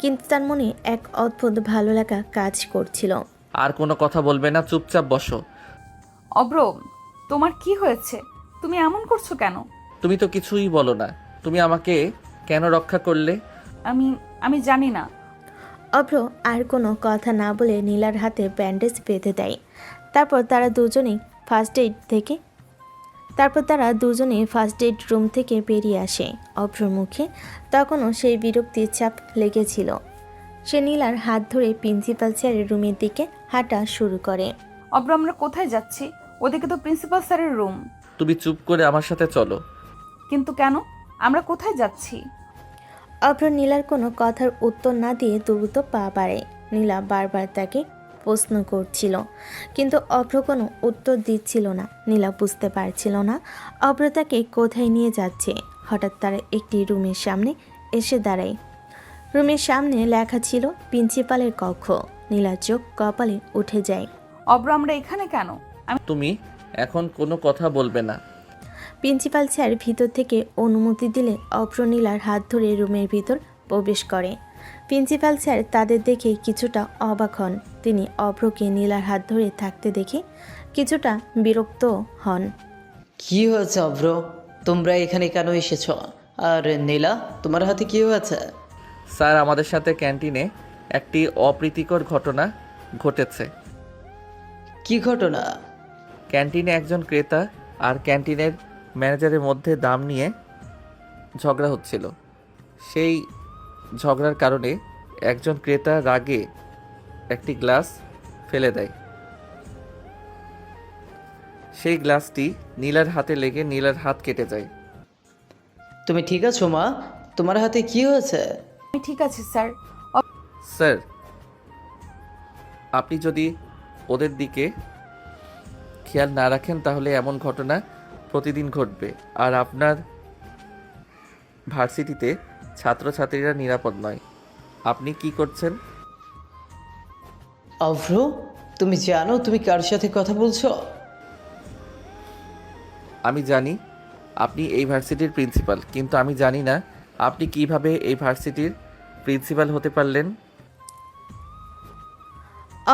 কিন্তু তার মনে এক অদ্ভুত ভালো লাগা কাজ করছিল। আর কোনো কথা বলবে না, চুপচাপ বসো। অব্র, তোমার কি হয়েছে? তুমি এমন করছো কেন? তুমি তো কিছুই বলো না, তুমি আমাকে কেন রক্ষা করলে? আমি জানি না। অভ্র আর কোনো কথা না বলে নীলার হাতে ব্যান্ডেজ বেঁধে দেয়। তারপর তারা দুজনে ফার্স্ট এইড রুম থেকে বেরিয়ে আসে। অভ্রর মুখে তখনও সেই বিরক্তির চাপ লেগেছিল। সে নীলার হাত ধরে প্রিন্সিপাল স্যারের রুমের দিকে হাঁটা শুরু করে। অব্র, আমরা কোথায় যাচ্ছি? ওদিকে তো প্রিন্সিপাল স্যারের রুম। তুমি চুপ করে আমার সাথে চলো। কিন্তু কেন? আমরা কোথায় যাচ্ছি? অভ্র নীলার কোনো কথার উত্তর না দিয়ে দ্রুত পা বাড়ে। নীলা বারবার তাকে প্রশ্ন করছিল, কিন্তু অভ্র কোনো উত্তর দিচ্ছিল না। নীলা বুঝতে পারছিল না অভ্র তাকে কোথায় নিয়ে যাচ্ছে। হঠাৎ তারা একটি রুমের সামনে এসে দাঁড়ায়। রুমের সামনে লেখা ছিল প্রিন্সিপালের কক্ষ। নীলার চোখ কপালে উঠে যায়। অব্র, আমরা এখানে কেন? তুমি এখন কোনো কথা বলবে না। প্রিন্সিপাল স্যার ভিতর থেকে অনুমতি দিলে অভ্র নীলার হাত ধরে রুমের ভিতর প্রবেশ করে। প্রিন্সিপাল স্যার তাদের দেখে কিছুটা অবাক হন। তিনি অভ্রকে নীলার হাত ধরে থাকতে দেখে কিছুটা বিরক্ত হন। কি হয়েছে অভ্র? তোমরা এখানে কেন এসেছ? আর নীলা, তোমার হাতে কি হয়েছে? স্যার, আমাদের সাথে ক্যান্টিনে একটি অপ্রীতিকর ঘটনা ঘটেছে। কি ঘটনা? ক্যান্টিনে একজন ক্রেতা আর ক্যান্টিনের ম্যানেজারের মধ্যে দাম নিয়ে ঝগড়া হচ্ছিল। সেই ঝগড়ার কারণে একজন ক্রেতা রাগে একটি গ্লাস ফেলে দেয়। সেই গ্লাসটি নীলার হাতে লেগে নীলার হাত কেটে যায়। তুমি ঠিক আছো মা? তোমার হাতে কি হয়েছে? আমি ঠিক আছি স্যার। স্যার, আপনি যদি ওদের দিকে খেয়াল না রাখেন তাহলে এমন ঘটনা প্রতিদিন ঘটবে, আর আপনার ভার্সিটিতে ছাত্রছাত্রীরা নিরাপদ নয়। আপনি কি করছেন? অভ্র, তুমি জানো তুমি কার সাথে কথা বলছো? আমি জানি আপনি এই ভার্সিটির প্রিন্সিপাল, কিন্তু আমি জানি না আপনি কিভাবে এই ভার্সিটির প্রিন্সিপাল হতে পারলেন।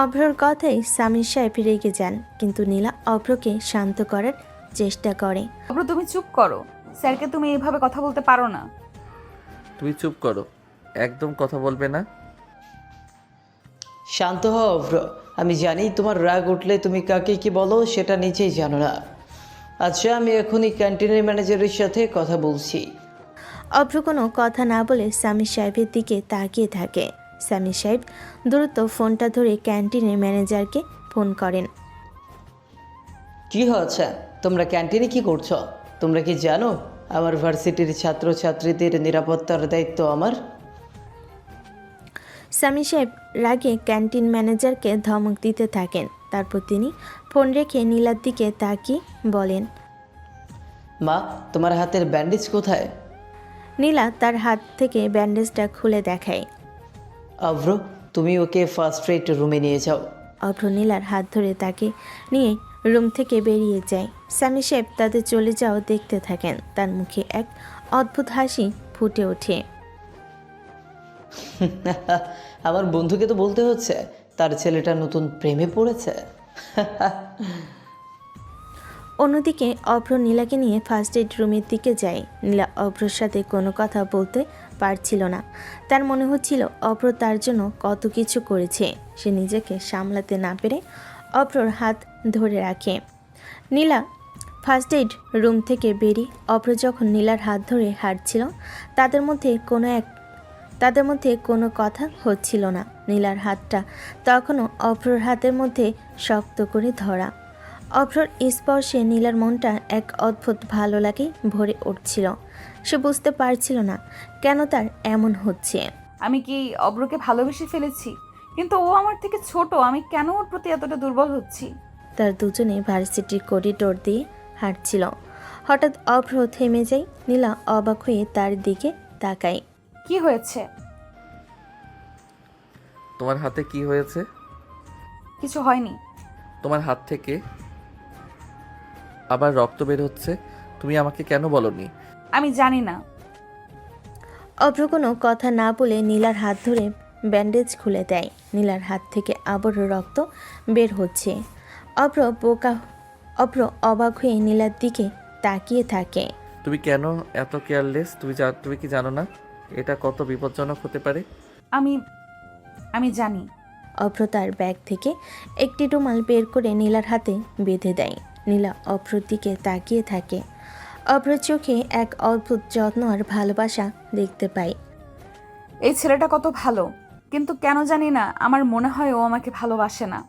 অভ্রর কথায় সামির সাহেব রেগে যান, কিন্তু নীলা অভ্রকে শান্ত করার চেষ্টা করে। অব্র, তুমি চুপ করো। স্যারকে তুমি এইভাবে কথা বলতে পারো না। তুমি চুপ করো, একদম কথা বলবে না। শান্ত হও অভ্র। আমি জানি তোমার রাগ উঠলে তুমি কাকে কি বলো সেটা নিজেই জানো না। আচ্ছা, আমি এখনই ক্যান্টিনের ম্যানেজারের সাথে কথা বলছি। অভ্র কোনো কথা না বলে সামির সাহেবের দিকে তাকিয়ে থাকে। সামির সাহেব দ্রুত ফোনটা ধরে ক্যান্টিনের ম্যানেজারকে ফোন করেন। কি হচ্ছে? তোমরা ক্যান্টিনে কি করছো? তোমরা কি জানো আমার ভার্সিটির ছাত্রছাত্রীদের নিরাপত্তার দায়িত্ব আমার? সামির সাহেব রাগে ক্যান্টিন ম্যানেজারকে ধমক দিতে থাকেন। তারপর তিনি ফোন রেখে নীলার দিকে তাকিয়ে বলেন, মা, তোমার হাতের ব্যান্ডেজ কোথায়? নীলা তার হাত থেকে ব্যান্ডেজটা খুলে দেখায়। অভ্র, তুমি ওকে ফার্স্ট এইড রুমে নিয়ে যাও। অভ্র নীলার হাত ধরে তাকে নিয়ে রুম থেকে বেরিয়ে যায়। সামি সাহেব তাদের চলে যাওয়া দেখতে থাকেন। তার মুখে এক অদ্ভুত হাসি ফুটে ওঠে। আমার বন্ধুকে তো বলতে হচ্ছে তার ছেলেটা নতুন প্রেমে পড়েছে। অন্যদিকে অভ্র নীলাকে নিয়ে ফার্স্ট এইড রুমের দিকে যায়। নীলা অভ্রর সাথে কোনো কথা বলতে পারছিল না। তার মনে হচ্ছিল অভ্র তার জন্য কত কিছু করেছে। সে নিজেকে সামলাতে না পেরে অভ্রর হাত ধরে রাখে। নীলা ফার্স্ট এইড রুম থেকে বেরিয়ে অভ্র যখন নীলার হাত ধরে হাঁটছিল, তাদের মধ্যে কোনো কথা হচ্ছিল না। নীলার হাতটা তখনও অভ্রর হাতের মধ্যে শক্ত করে ধরা। অভ্রর স্পর্শে নীলার মনটা এক অদ্ভুত ভালো লাগে ভরে উঠছিল। সে বুঝতে পারছিল না কেন তার এমন হচ্ছে। আমি কি অব্রকে ভালোবেসে ফেলেছি? কিন্তু ও আমার থেকে ছোট, আমি কেন ওর প্রতি এতটা দুর্বল হচ্ছি? তার দুজনে ভার্সিটির করিডোর দিয়ে হাঁটছিল। হঠাৎ অভ্র থেমে যায়। নীলা অবাক হয়ে তার দিকে তাকায়। কি হয়েছে? তোমার হাতে কি হয়েছে? কিছু হয়নি। তোমার হাত থেকে আবার রক্ত বের হচ্ছে, তুমি আমাকে কেন বলনি? আমি জানি না। অভ্র কোনো কথা না বলে নীলার হাত ধরে ব্যান্ডেজ খুলে দেয়। নীলার হাত থেকে আবারও রক্ত বের হচ্ছে। অভ্র অবাক হয়ে নীলার দিকে তাকিয়ে থাকে। তুমি কেন এত কেয়ারলেস? তুমি কি জানো না এটা কত বিপজ্জনক হতে পারে? আমি আমি জানি। অভ্র তার ব্যাগ থেকে একটি রুমাল বের করে নীলার হাতে বেঁধে দেয়। নীলা অভ্রর দিকে তাকিয়ে থাকে। অভ্রর চোখে এক অদ্ভুত যত্ন আর ভালোবাসা দেখতে পায়। এই ছেলেটা কত ভালো, কিন্তু কেন জানি না আমার মনে হয় ও আমাকে ভালোবাসে না।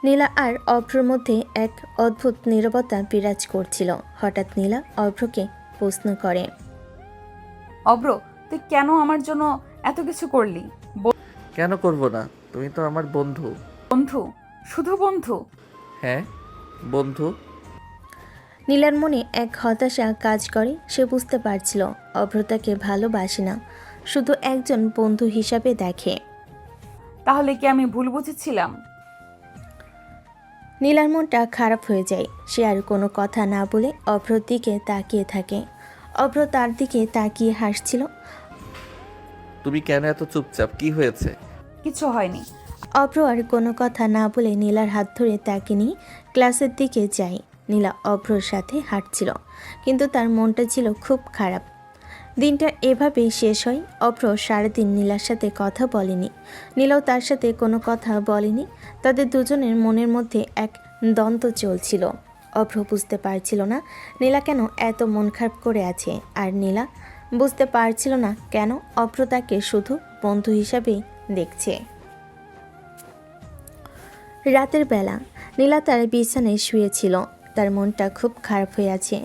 নীলা আর অভ্রর মধ্যে এক অদ্ভুত নীরবতা বিরাজ করছিল। হঠাৎ নীলা অভ্রকে প্রশ্ন করে, অব্র, তুই কেন আমার জন্য এত কিছু করলি? কেন করব না? তুমি তো আমার বন্ধু। বন্ধু? শুধু বন্ধু? হ্যাঁ, বন্ধু। নীলার মনে এক হতাশা কাজ করে। সে বুঝতে পারছিল অভ্র তাকে ভালোবাসে না, শুধু একজন বন্ধু হিসাবে দেখে। তাহলে কি আমি ভুল বুঝেছিলাম? নীলার মনটা খারাপ হয়ে যায়। সে আর কোনো কথা না বলে অভ্রর দিকে তাকিয়ে থাকে। অভ্র তার দিকে তাকিয়ে হাসছিল। তুমি কেন এত চুপচাপ? কি হয়েছে? কিছু হয়নি। অভ্র আর কোনো কথা না বলে নীলার হাত ধরে তাকে নিয়ে ক্লাসের দিকে যায়। নীলা অভ্রর সাথে হাঁটছিল, কিন্তু তার মনটা ছিল খুব খারাপ। দিনটা এভাবেই শেষ হয়। অভ্র সারাদিন নীলার সাথে কথা বলেনি, নীলাও তার সাথে কোনো কথা বলেনি। তাদের দুজনের মনের মধ্যে এক দ্বন্দ্ব চলছিল। অভ্র বুঝতে পারছিল না নীলা কেন এত মন খারাপ করে আছে, আর নীলা বুঝতে পারছিল না কেন অভ্র তাকে শুধু বন্ধু হিসাবেই দেখছে। রাতের বেলা নীলা তার বিছানায় শুয়েছিল। তার মনটা খুব খারাপ হয়ে আছে।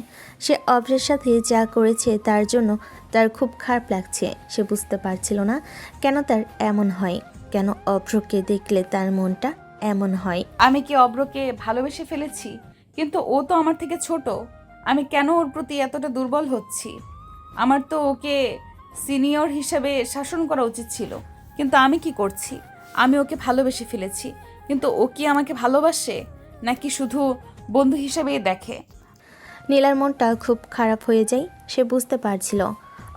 সে অভ্রের সাথে যা করেছে তার জন্য তার খুব খারাপ লাগছে। সে বুঝতে পারছিল না কেন তার এমন হয়, কেন অভ্রকে দেখলে তার মনটা এমন হয়। আমি কি অব্রকে ভালোবেসে ফেলেছি? কিন্তু ও তো আমার থেকে ছোট। আমি কেন ওর প্রতি এতটা দুর্বল হচ্ছি? আমার তো ওকে সিনিয়র হিসেবে শাসন করা উচিত ছিল, কিন্তু আমি কি করছি? আমি ওকে ভালোবেসে ফেলেছি, কিন্তু ও কি আমাকে ভালোবাসে, নাকি শুধু বন্ধু হিসেবেই দেখে? নীলার মনটা খুব খারাপ হয়ে যায়। সে বুঝতে পারছিল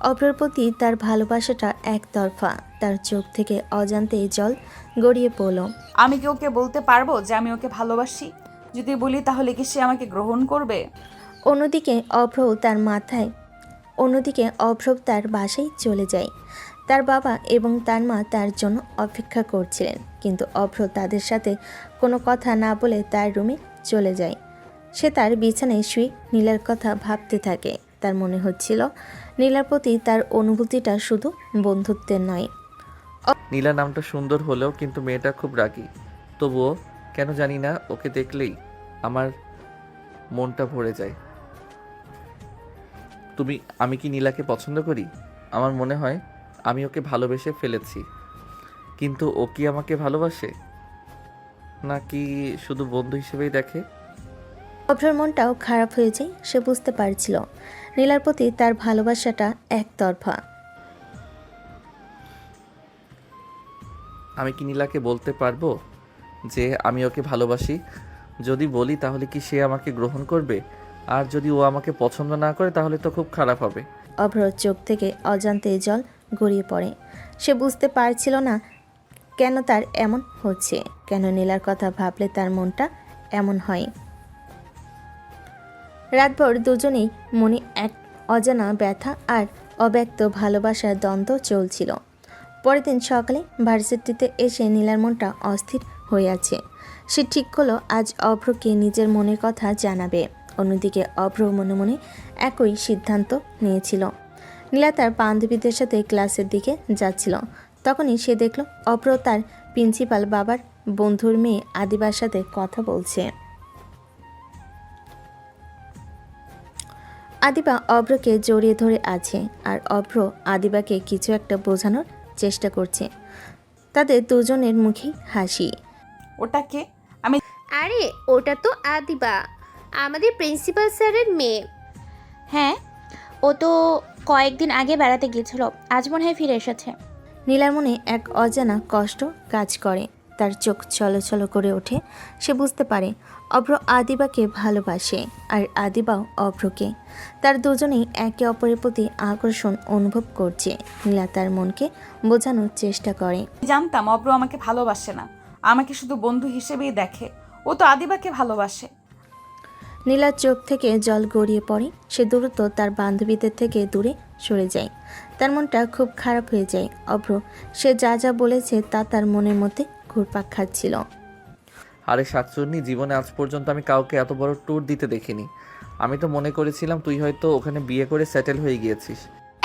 অভ্রের প্রতি তার ভালোবাসাটা একতরফা। তার চোখ থেকে অজান্তেই জল গড়িয়ে পড়ল। আমি কি ওকে বলতে পারবো যে আমি ওকে ভালোবাসি? যদি বলি তাহলে কি সে আমাকে গ্রহণ করবে? অন্যদিকে অভ্র তার বাসায় চলে যায়। তার বাবা এবং তার মা তার জন্য অপেক্ষা করছিলেন, কিন্তু অভ্র তাদের সাথে কোনো কথা না বলে তার রুমে চলে যায়। সে তার বিছানায় শুয়ে নীলার কথা ভাবতে থাকে। তার মনে হচ্ছিল নীলার প্রতি তার অনুভূতিটা শুধু বন্ধুত্বের নয়। নীলা নামটা সুন্দর হলেও কিন্তু মেয়েটা খুব রাগী। তবুও কেন জানি না ওকে দেখলেই আমার মনটা ভরে যায়। আমি কি নীলাকে পছন্দ করি? আমার মনে হয় আমি ওকে ভালোবেসে ফেলেছি, কিন্তু ও কি আমাকে ভালোবাসে, নাকি শুধু বন্ধু হিসেবেই দেখে? অভ্রের মনটাও খারাপ হয়ে যায়। সে বুঝতে পারছিল নীলার প্রতি তার ভালোবাসাটা একতরফা। আমি কি নীলাকে বলতে পারবো যে আমি ওকে ভালোবাসি? যদি বলি তাহলে কি সে আমাকে গ্রহণ করবে? আর যদি ও আমাকে পছন্দ না করে তাহলে তো খুব খারাপ হবে। অভ্রর চোখ থেকে অজান্তে জল গড়িয়ে পড়ে। সে বুঝতে পারছিল না কেন তার এমন হচ্ছে, কেন নীলার কথা ভাবলে তার মনটা এমন হয়। রাতভর দুজনেই মনে এক অজানা ব্যথা আর অব্যক্ত ভালোবাসার দ্বন্দ্ব চলছিল। পরের দিন সকালে ভার্সিটিতে এসে নীলার মনটা অস্থির হয়ে আছে। সে ঠিক করলো আজ অভ্রকে নিজের মনের কথা জানাবে। অন্যদিকে অভ্র মনে মনে একই সিদ্ধান্ত নিয়েছিল। নীলা তার বান্ধবীদের সাথে ক্লাসের দিকে যাচ্ছিল। তখনই সে দেখল অভ্র তার প্রিন্সিপাল বাবার বন্ধুর মেয়ে আদিবার সাথে কথা বলছে। আদিবা অভ্রকে জড়িয়ে ধরে আছে, আর অভ্র আদিবাকে কিছু একটা বোঝানোর চেষ্টা করছে। তাদের দুজনের মুখে হাসি। ওটা কে? আমি আরে ওটা তো আদিবা, আমাদের প্রিন্সিপাল স্যারের মেয়ে। হ্যাঁ, ও তো কয়েকদিন আগে বেড়াতে গিয়েছিল, আজ মনে হয় ফিরে এসেছে। নীলার মনে এক অজানা কষ্ট কাজ করে। তার চোখ ছলছল করে ওঠে। সে বুঝতে পারে অভ্র আদিবাকে ভালোবাসে আর আদিবাও অভ্রকে। তার দুজনেই একে অপরের প্রতি আকর্ষণ অনুভব করছে। নীলা তার মনকে বোঝানোর চেষ্টা করে। জানতাম অব্র আমাকে ভালোবাসে না, আমাকে শুধু বন্ধু হিসেবেই দেখে। ও তো আদিবাকে ভালোবাসে। নীলার চোখ থেকে জল গড়িয়ে পড়ে। সে দ্রুত তার বান্ধবীদের থেকে দূরে সরে যায়। তার মনটা খুব খারাপ হয়ে যায়। অভ্র সে যা যা বলেছে তা তার মনের মধ্যে ঘুরপাক খাচ্ছিল। আরে শাকচুন্নি, জীবনে আজ পর্যন্ত আমি কাউকে এত বড় ট্যুর দিতে দেখিনি। আমি তো মনে করেছিলাম তুই হয়তো ওখানে বিয়ে করে সেটেল হয়ে গিয়েছিস।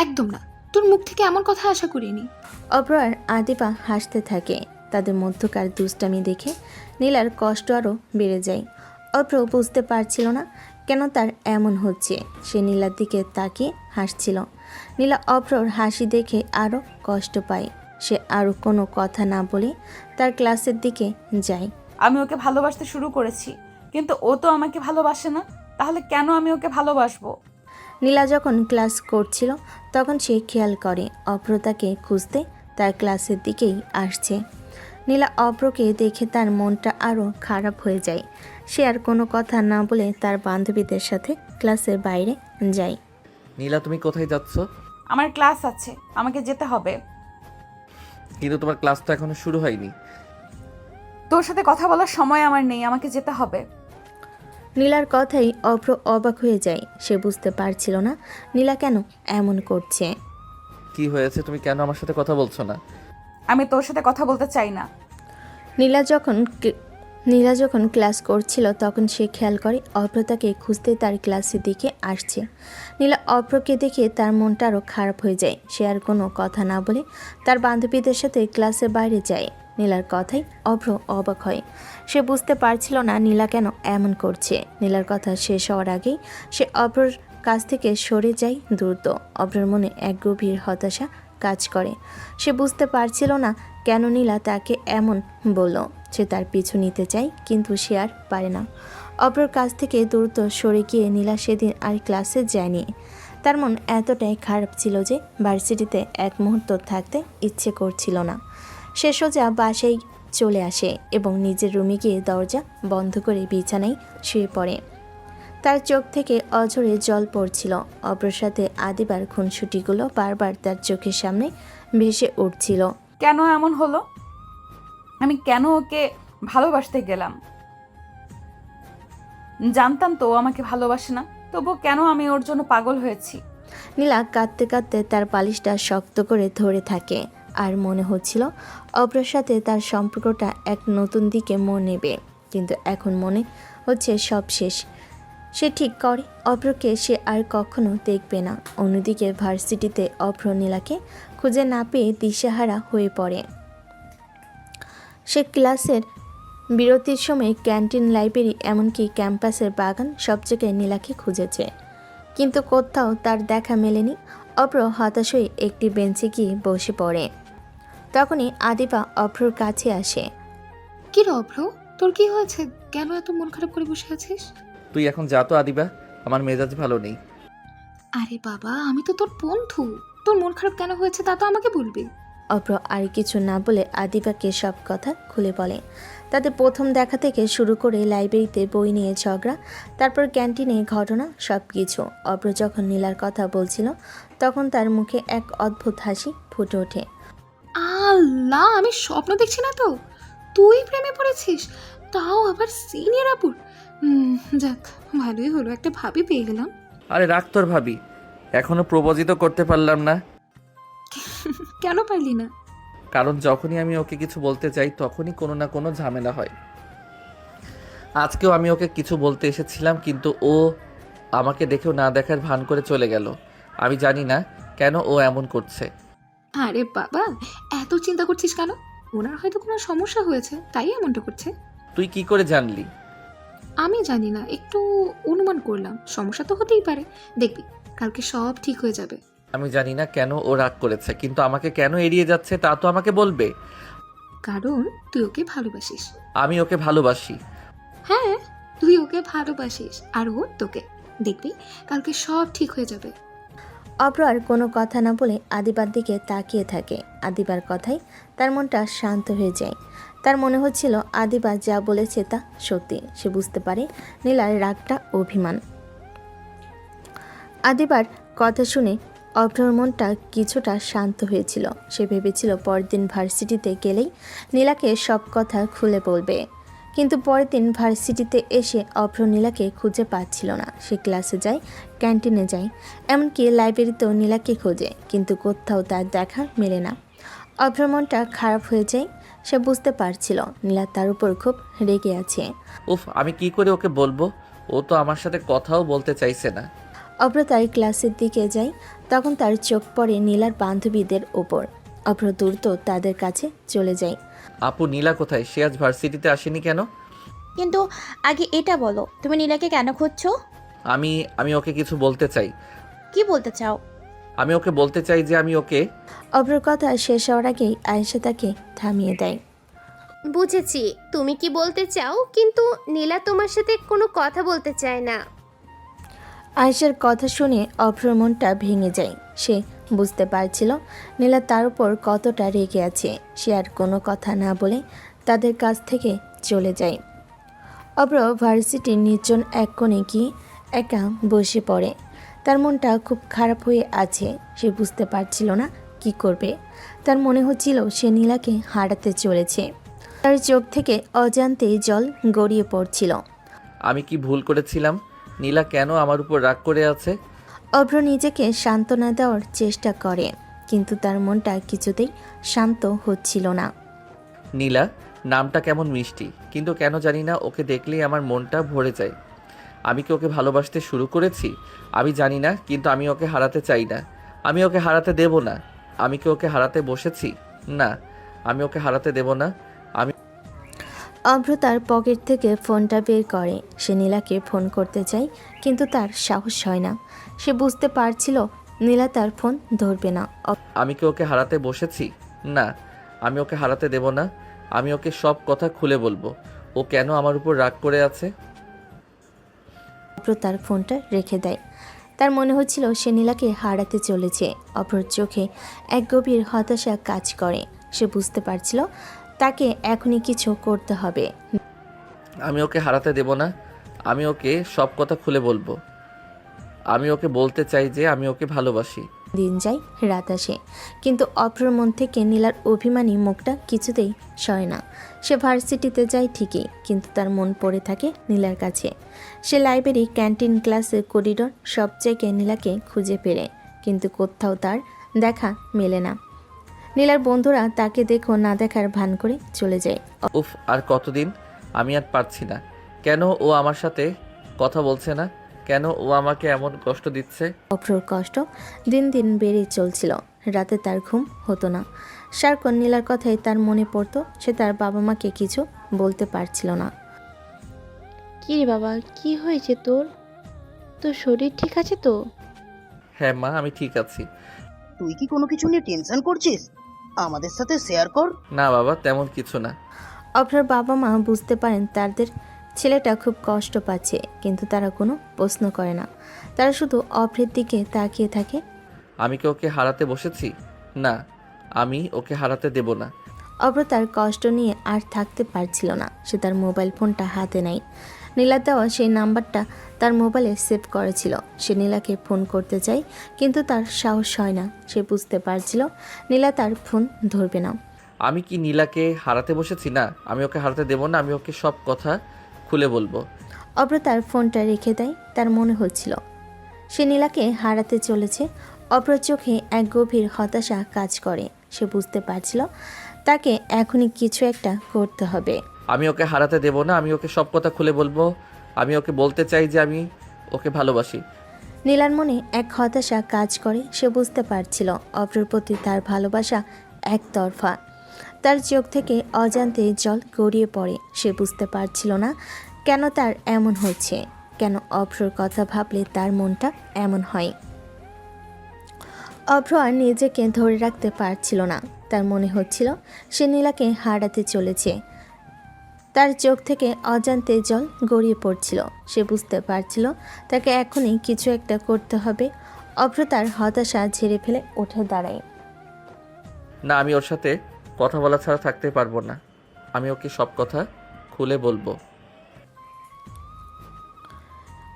একদম না, তোর মুখ থেকে এমন কথা আশা করিনি। অভ্র আর আদিবা হাসতে থাকে। তাদের মধ্যকার দুষ্টামি দেখে নীলার কষ্ট আরও বেড়ে যায়। অভ্র বুঝতে পারছিল না কেন তার এমন হচ্ছে। সে নীলার দিকে তাকিয়ে হাসছিল। নীলা অভ্রর হাসি দেখে আরও কষ্ট পায়। সে আরও কোনো কথা না বলে তার ক্লাসের দিকে যায়। আমি ওকে ভালোবাসতে শুরু করেছি, কিন্তু ও তো আমাকে ভালোবাসে না। তাহলে কেন আমি ওকে ভালোবাসবো? নীলা যখন ক্লাস করছিল তখন সে খেয়াল করে অভ্র তাকে খুঁজতে তার ক্লাসের দিকেই আসছে। নীলা অভ্রকে দেখে তার মনটা আরও খারাপ হয়ে যায়। সে আর কোনো কথা না বলে তার বান্ধবীদের সাথে ক্লাসের বাইরে যায়। নীলা, তুমি কোথায় যাচ্ছ? আমার ক্লাস আছে, আমাকে যেতে হবে। কিন্তু তোমার ক্লাস তো এখনো শুরু হয়নি। তোর সাথে কথা বলার সময় আমার নেই, আমাকে যেতে হবে। নীলার কথাই অভ্র অবাক হয়ে যায়। সে বুঝতে পারছিল না নীলা কেন এমন করছে। কি হয়েছে? তুমি কেন আমার সাথে কথা বলছো না? আমি তোর সাথে কথা বলতে চাই না। নীলা যখন ক্লাস করছিল তখন সে খেয়াল করে অভ্র তাকে খুঁজতে তার ক্লাসের দিকে আসছে। নীলা অভ্রকে দেখে তার মনটা আরও খারাপ হয়ে যায়। সে আর কোনো কথা না বলে তার বান্ধবীদের সাথে ক্লাসের বাইরে যায়। নীলার কথাই অভ্র অবাক হয়। সে বুঝতে পারছিল না নীলা কেন এমন করছে। নীলার কথা শেষ হওয়ার আগেই সে অভ্রর কাছ থেকে সরে যায় দ্রুত। অভ্রর মনে এক গভীর হতাশা কাজ করে। সে বুঝতে পারছিল না কেন নীলা তাকে এমন বলল। সে তার পিছু নিতে চায় কিন্তু সে আর পারে না। অভ্রর কাছ থেকে দ্রুত সরে গিয়ে নীলা সেদিন আর ক্লাসে যায়নি। তার মন এতটাই খারাপ ছিল যে ভার্সিটিতে এক মুহূর্ত থাকতে ইচ্ছে করছিল না। সে সোজা বাসায় চলে আসে এবং নিজের রুমে গিয়ে দরজা বন্ধ করে বিছানায় শুয়ে পড়ে। তার চোখ থেকে অঝরে জল পড়ছিল। অভ্রর সাথে আদিবার খুনসুটিগুলো বারবার তার চোখের সামনে ভেসে উঠছিল। কেন এমন হলো? আমি কেন ওকে ভালোবাসতে গেলাম? জানতাম তো ও আমাকে ভালোবাসে না, তবুও কেন আমি ওর জন্য পাগল হয়েছি? নীলা কাঁদতে কাঁদতে তার বালিশটা শক্ত করে ধরে থাকে। আর মনে হচ্ছিল অভ্রর সাথে তার সম্পর্কটা এক নতুন দিকে মোড় নেবে। কিন্তু এখন মনে হচ্ছে সব শেষ। সে ঠিক করে অভ্রকে সে আর কখনো দেখবে না। অন্যদিকে ভার্সিটিতে অভ্র নীলাকে খুঁজে না পেয়ে দিশেহারা হয়ে পড়ে। সে ক্লাসের বিরতির সময় ক্যান্টিন, লাইব্রেরি, এমনকি ক্যাম্পাসের বাগান সব জায়গায় নীলাকে খুঁজেছে, কিন্তু কোথাও তার দেখা মেলেনি। অভ্র হতাশ হয়ে একটি বেঞ্চে গিয়ে বসে পড়ে। তখনই আদিবা অভ্রর কাছে আসে। কি রে অভ্র, তোর কি হয়েছে? কেন এত মন খারাপ করে বসে আছিস? তুই এখন যা তো আদিবা, আমার মেজাজ ভালো নেই। আরে বাবা, আমি তো তোর বন্ধু, তোর মন খারাপ কেন হয়েছে তা তো আমাকে বলবি। অভ্র আর কিছু না বলে আদিবাকে সব কথা খুলে বলে। তাদের প্রথম দেখা থেকে শুরু করে লাইব্রেরিতে বই নিয়ে ঝগড়া, তারপর ক্যান্টিনে ঘটনা, সব কিছু। অভ্র যখন নীলার কথা বলছিল তখন তার মুখে এক অদ্ভুত হাসি ফুটে ওঠে। আল্লাহ, আমি স্বপ্ন দেখছি না তো? তুই প্রেমে পড়েছিস, তাও আবার সিনিয়র আপুর। যাক, ভালোই হলো, একটা ভাবি পেয়ে গেলাম। আরে রাখ তোর ভাবি, এখনো প্রপোজিত করতে পারলাম না। কেন পারলি না? কারণ যখনই আমি ওকে কিছু বলতে চাই তখনই কোনো না কোনো ঝামেলা হয়। আজকেও আমি ওকে কিছু বলতে এসেছিলাম, কিন্তু ও আমাকে দেখেও না দেখার ভান করে চলে গেল। আমি জানি না কেন ও এমন করছে। আরে বাবা, এত চিন্তা করছিস কেন? ওনার হয়তো কোনো সমস্যা হয়েছে, তাই এমনটা করছে। তুই কি করে জানলি? আমি জানি না, একটু অনুমান করলাম। সমস্যা তো হতেই পারে, দেখবি কালকে সব ঠিক হয়ে যাবে। আমি জানি না কেন ও রাগ করেছে, কিন্তু আমাকে কেন এড়িয়ে যাচ্ছে তা তো আমাকে বলবে। কারণ তুই ওকে ভালোবাসিস। আমি ওকে ভালোবাসি। হ্যাঁ, তুই ওকে ভালোবাসিস আর ও তোকে। দেখবি কালকে সব ঠিক হয়ে যাবে। অভ্র আর কোনো কথা না বলে আদিবার দিকে তাকিয়ে থাকে। আদিবার কথায় তার মনটা শান্ত হয়ে যায়। তার মনে হচ্ছিল আদিবা যা বলেছে তা সত্যি। সে বুঝতে পারে নীলার রাগটা অভিমান। আদিবার কথা শুনে অভ্রর মনটা কিছুটা শান্ত হয়েছিল। সে ভেবেছিল পরের দিন ভার্সিটিতে গেলেই নীলাকে সব কথা খুলে বলবে, কিন্তু পরের দিন ভার্সিটিতে এসে অভ্র নীলাকে খুঁজে পাচ্ছিল না। সে ক্লাসে যায়, ক্যান্টিনে যায়, এমনকি লাইব্রেরিতেও নীলাকে খোঁজে, কিন্তু কোথাও তার দেখা মেলে না। অভ্রর মনটা খারাপ হয়ে যায়। সে বুঝতে পারছিল নীলা তার উপর খুব রেগে আছে। উফ, আমি কি করে ওকে বলবো? ও তো আমার সাথে কথাও বলতে চাইছে না। অভ্র তার ক্লাসের দিকে যায়, তখন তার চোখ পড়ে নীলার বান্ধবীদের ওপর। অভ্র দ্রুত তাদের কাছে চলে যায়। আপু, নীলা কোথায়? সে আজ ভার্সিটিতে আসেনি কেন? কিন্তু আগে এটা বলো, তুমি নীলাকে কেন খুঁজছো? আমি ওকে কিছু বলতে চাই। কি বলতে চাও? আমি ওকে বলতে চাই যে আমি ওকে। অভ্রর কথা শেষ হওয়ার আগেই আয়েশা তাকে থামিয়ে দেয়। বুঝেছি তুমি কি বলতে চাও, কিন্তু নীলা তোমার সাথে কোনো কথা বলতে চায় না। আয়েশার কথা শুনে অভ্রর মনটা ভেঙে যায়। সে বুঝতে পারছিল নীলা তার উপর কতটা রেগে আছে। সে আর কোনো কথা না বলে তাদের কাছ থেকে চলে যায়। অভ্র ভার্সিটির নির্জন এক কোণে গিয়ে একা বসে পড়ে। তার মনটা খুব খারাপ হয়ে আছে। সে বুঝতে পারছিল না কি করবে। তার মনে হচ্ছিল সে নীলাকে হারাতে চলেছে। তার চোখ থেকে অজান্তেই জল গড়িয়ে পড়ছিল। আমি কি ভুল করেছিলাম? নীলা কেন আমার উপর রাগ করে আছে? অভ্র নিজেকে সান্ত্বনা দেওয়ার চেষ্টা করে, কিন্তু তার মনটা কিছুতেই শান্ত হচ্ছিল না। নীলা নামটা কেমন মিষ্টি, কিন্তু কেন জানি না ওকে দেখলেই আমার মনটা ভরে যায়। আমি কি ওকে ভালোবাসতে শুরু করেছি? আমি জানি না, কিন্তু আমি ওকে হারাতে চাই না। আমি ওকে হারাতে দেব না। আমি কি ওকে হারাতে বসেছি? না, আমি ওকে হারাতে দেব না। অভ্র তার পকেট থেকে ফোনটা বের করে। সে নীলাকে ফোন করতে চায়, কিন্তু তার সাহস হয় না। সে বুঝতে পারছিল নীলা তার ফোন ধরবে না। আমি কি ওকে হারাতে বসেছি? না, আমি ওকে হারাতে দেব না। আমি ওকে সব কথা খুলে বলবো। ও কেন আমার উপর রাগ করে আছে। অভ্র তার ফোনটা রেখে দেয়। তার মনে হচ্ছিল সে নীলাকে হারাতে চলেছে। অভ্রর চোখে এক গভীর হতাশা কাজ করে। সে বুঝতে পারছিল তাকে এখনই কিছু করতে হবে। আমি ওকে হারাতে দেব না। আমি ওকে সব কথা খুলে বলবো। আমি ওকে বলতে চাই যে আমি ওকে ভালোবাসি। দিন যায়, রাত আসে, কিন্তু অভ্রর মন থেকে নীলার অভিমানী মুখটা কিছুতেই সয় না। সে ভার্সিটিতে যায় ঠিকই, কিন্তু তার মন পড়ে থাকে নীলার কাছে। সে লাইব্রেরি, ক্যান্টিন, ক্লাসে, করিডোর সব জায়গায় নীলাকে খুঁজে ফেরে, কিন্তু কোথাও তার দেখা মেলে না। নীলার বন্ধুরা তাকে দেখো না দেখার ভান করে চলে যায়। উফ, আর কতদিন? আমি আর পারছি না। কেন ও আমার সাথে কথা বলছে না? কেন ও আমাকে এমন কষ্ট দিচ্ছে? অভ্রর কষ্ট দিন দিন বেড়েই চলছিল। রাতে তার ঘুম হতো না। সারাক্ষণ নীলার কথাই তার মনে পড়তো। সে তার বাবা মাকে কিছু বলতে পারছিল না। কি রে বাবা, কি হয়েছে তোর? তোর শরীর ঠিক আছে তো? হ্যাঁ মা, আমি ঠিক আছি। তুই কি কোনো কিছু নিয়ে টেনশন করছিস? আমাদের সাথে শেয়ার কর। না বাবা, তেমন কিছু না। অভ্রর বাবা মা বুঝতে পারেন তাদের ছেলেটা খুব কষ্ট পাচ্ছে, কিন্তু তারা কোনো প্রশ্ন করে না। তারা শুধু অভ্রের দিকে তাকিয়ে থাকে। আমি কি ওকে হারাতে বসেছি? না, আমি ওকে হারাতে দেব না। অভ্র তার কষ্ট নিয়ে আর থাকতে পারছিল না। সে তার মোবাইল ফোনটা হাতে নেয়। নীলা দেওয়া সেই নাম্বারটা তার মোবাইলে সেভ করেছিল। সে নীলাকে ফোন করতে চায়, কিন্তু তার সাহস হয় না। সে বুঝতে পারছিল নীলা তার ফোন ধরবে না। আমি কি নীলাকে হারাতে বসেছি? না, আমি ওকে হারাতে দেব না। আমি ওকে সব কথা খুলে বলবো। অভ্র তার ফোনটা রেখে দেয়। তার মনে হচ্ছিল সে নীলাকে হারাতে চলেছে। অভ্র চোখে এক গভীর হতাশা কাজ করে। সে বুঝতে পারছিল তাকে এখনই কিছু একটা করতে হবে। আমি ওকে হারাতে দেব না। আমি ওকে সব কথা খুলে বলবো। আমি ওকে বলতে চাই যে আমি ওকে ভালোবাসি। নীলার মনে এক হতাশা কাজ করে। সে বুঝতে পারছিল অভ্রর প্রতি তার ভালোবাসা একতরফা। তার চোখ থেকে অজান্তে জল গড়িয়ে পড়ে। সে বুঝতে পারছিল না কেন তার এমন হচ্ছে, কেন অভ্রর কথা ভাবলে তার মনটা এমন হয়। অভ্র আর নিজেকে ধরে রাখতে পারছিল না। তার মনে হচ্ছিল সে নীলাকে হারাতে চলেছে। তার চোখ থেকে অজান্তে জল গড়িয়ে পড়ছিল। সে বুঝতে পারছিল তাকে এখনই কিছু একটা করতে হবে। অভ্র তার হতাশা ঝেড়ে ফেলে উঠে দাঁড়ায়। না, আমি ওর সাথে কথা বলা ছাড়া থাকতে পারবো না। আমি ওকে সব কথা খুলে বলবো।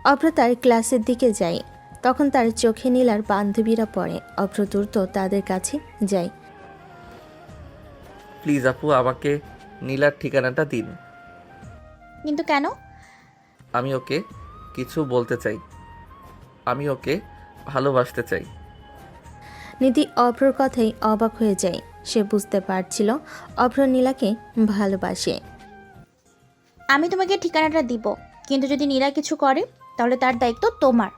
অভ্র তার ক্লাসের দিকে যায়। তখন তার চোখে নীলার বান্ধবীরা পড়ে। অভ্র দ্রুত তাদের কাছে যায়। প্লিজ আপু, আমাকে নীলার ঠিকানাটা দিন। কিন্তু কেন? আমি ওকে কিছু বলতে চাই। আমি ওকে ভালোবাসতে চাই। নিধি অভ্রর কথাই অবাক হয়ে যায়। সে বুঝতে পারছিল অভ্র নীলাকে ভালোবাসে। আমি তোমাকে ঠিকানাটা দিব, কিন্তু যদি নীলা কিছু করে তাহলে তার দায়িত্ব তোমার।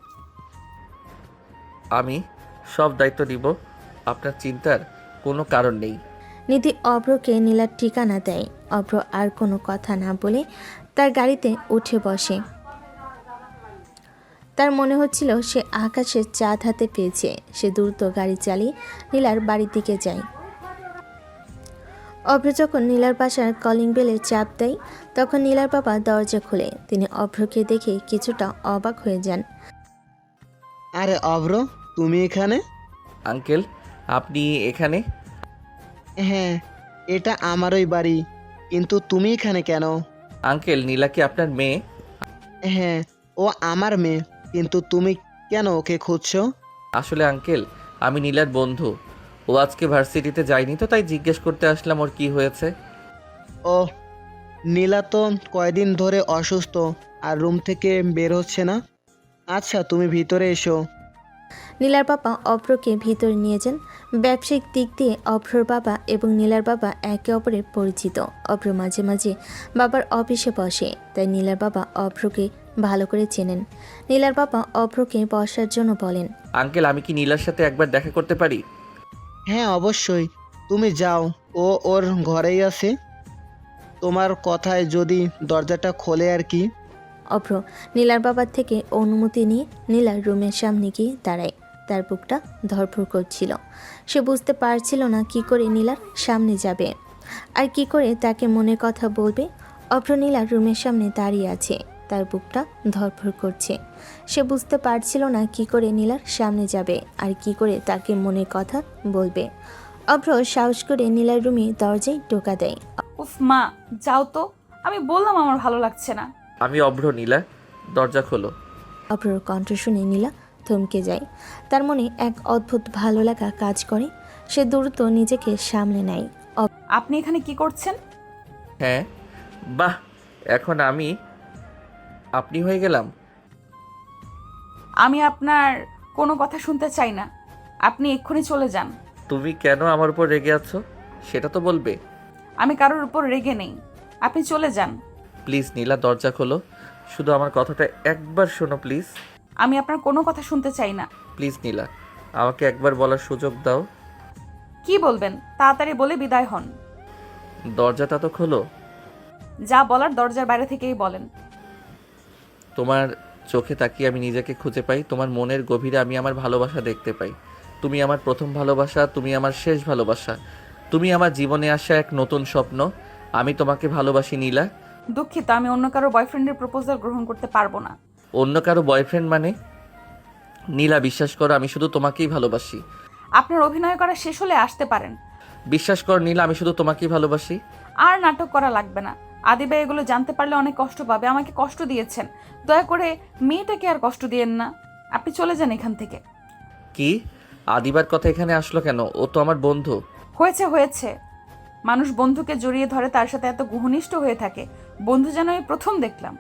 আমি সব দায়িত্ব নিব, আপনার চিন্তার কোনো কারণ নেই। নিধি অভ্রকে নীলার ঠিকানা দেয়। অভ্র আর কোনো কথা না বলে তার গাড়িতে উঠে বসে। তার মনে হচ্ছিল সে আকাশের চাঁদ হাতে পেয়েছে। সে দ্রুত গাড়ি চালিয়ে নীলার বাড়ির দিকে যায়। অভ্র যখন নীলার বাসার কলিং বেলে চাপ দেয়, তখন নীলার বাবা দরজা খুলে। তিনি অভ্রকে দেখে কিছুটা অবাক হয়ে যান। আরে অভ্র, তুমি এখানে? আঙ্কেল, আপনি এখানে? হ্যাঁ, এটা আমারই বাড়ি, কিন্তু তুমি এখানে কেন? আঙ্কেল, নীলা কি আপনার মেয়ে? হ্যাঁ, ও আমার মেয়ে, কিন্তু তুমি কেন ওকে খুঁজছো? আসলে আঙ্কেল, আমি নীলার বন্ধু। ও আজকে ভার্সিটিতে যায়নি তো, তাই জিজ্ঞেস করতে আসলাম ওর কি হয়েছে। ও, নীলা তো কয়দিন ধরে অসুস্থ আর রুম থেকে বের হচ্ছে না। আচ্ছা, তুমি ভিতরে এসো। নীলার বাবা অভ্রকে ভিতরে নিয়ে যান। ব্যবসায়িক দিক দিয়ে অভ্রর বাবা এবং নীলার বাবা একে অপরের পরিচিত। অভ্র মাঝে মাঝে বাবার অফিসে বসে, তাই নীলার বাবা অভ্রকে ভালো করে চেনেন। নীলার বাবা অভ্রকে বসার জন্য বলেন। আঙ্কেল, আমি কি নীলার সাথে একবার দেখা করতে পারি? হ্যাঁ, অবশ্যই, তুমি যাও, ও ওর ঘরেই আছে। তোমার কথায় যদি দরজাটা খোলে আর কি। অভ্র নীলার বাবার থেকে অনুমতি নিয়ে নীলার রুমের সামনে গিয়ে দাঁড়ায়। তার বুকটা ধড়ফড় করছিল। সে বুঝতে পারছিল না কি করে নীলার সামনে যাবে আর কি করে তাকে মনের কথা বলবে। অভ্র নীলার রুমের সামনে দাঁড়িয়ে আছে। তার বুকটা ধড়ফড় করছে। সে বুঝতে পারছিল না কি করে নীলার সামনে যাবে আর কি করে তাকে মনের কথা বলবে। অভ্র সাহস করে নীলার রুমে দরজায় টোকা দেয়। উফ মা, যাও তো, আমি বললাম আমার ভালো লাগছে না। আমি অভ্র, নীলা দরজা খোলো। অভ্রর কণ্ঠ শুনে নীলা থমকে যায়। তার মনে এক অদ্ভুত ভালো লাগা কাজ করে। সে দ্রুত নিজেকে সামলে নেয়। আপনি এখানে কি করছেন? হ্যাঁ, বাহ, এখন আমি আপনি হয়ে গেলাম। আমি আপনার কোনো কথা শুনতে চাই না। আপনি এক্ষুনি চলে যান। তুমি কেন আমার উপর রেগে আছো সেটা তো বলবে। আমি কারোর উপর রেগে নেই, আপনি চলে যান। প্লিজ নীলা, দরজা খোলো। শুধু আমার কথাটা একবার শোনো প্লিজ। আমি আপনার কোনো কথা শুনতে চাই না। প্লিজ নীলা, আমাকে একবার বলার সুযোগ দাও। কি বলবেন তাড়াতাড়ি বলে বিদায় হন। দরজাটা তো খোলো। যা বলার দরজার বাইরে থেকেই বলেন। তোমার চোখে তাকিয়ে আমি নিজেকে খুঁজে পাই। তোমার মনের গভীরে আমি আমার ভালোবাসা দেখতে পাই। তুমি আমার প্রথম ভালোবাসা, তুমি আমার শেষ ভালোবাসা, তুমি আমার জীবনে আসা এক নতুন স্বপ্ন। আমি তোমাকে ভালোবাসি নীলা। দুঃখিত, আমি অন্য কারো বয়ফ্রেন্ডের প্রপোজাল গ্রহণ করতে পারবো না। অন্য কারো বয়ফ্রেন্ড মানে? নীলা, বিশ্বাস করো, আমি শুধু তোমাকেই ভালোবাসি। আপনার অভিনয় করা শেষ হলে আসতে পারেন। বিশ্বাস কর নীলা, আমি শুধু তোমাকেই ভালোবাসি। আর নাটক করা লাগবে না। আদিবা এগুলো জানতে পারলে অনেক কষ্ট পাবে। আমাকে কষ্ট দিয়েছেন, দয়া করে মেয়েটাকে আর কষ্ট দিয়েন না। আপনি চলে যান এখান থেকে। কি? আদিবার কথা এখানে আসলো কেন? ও তো আমার বন্ধু। হয়েছে হয়েছে, মানুষ বন্ধুকে জড়িয়ে ধরে, তার সাথে এত ঘনিষ্ঠ হয়ে থাকে। বন্ধু যেন এই প্রথম দেখলাম।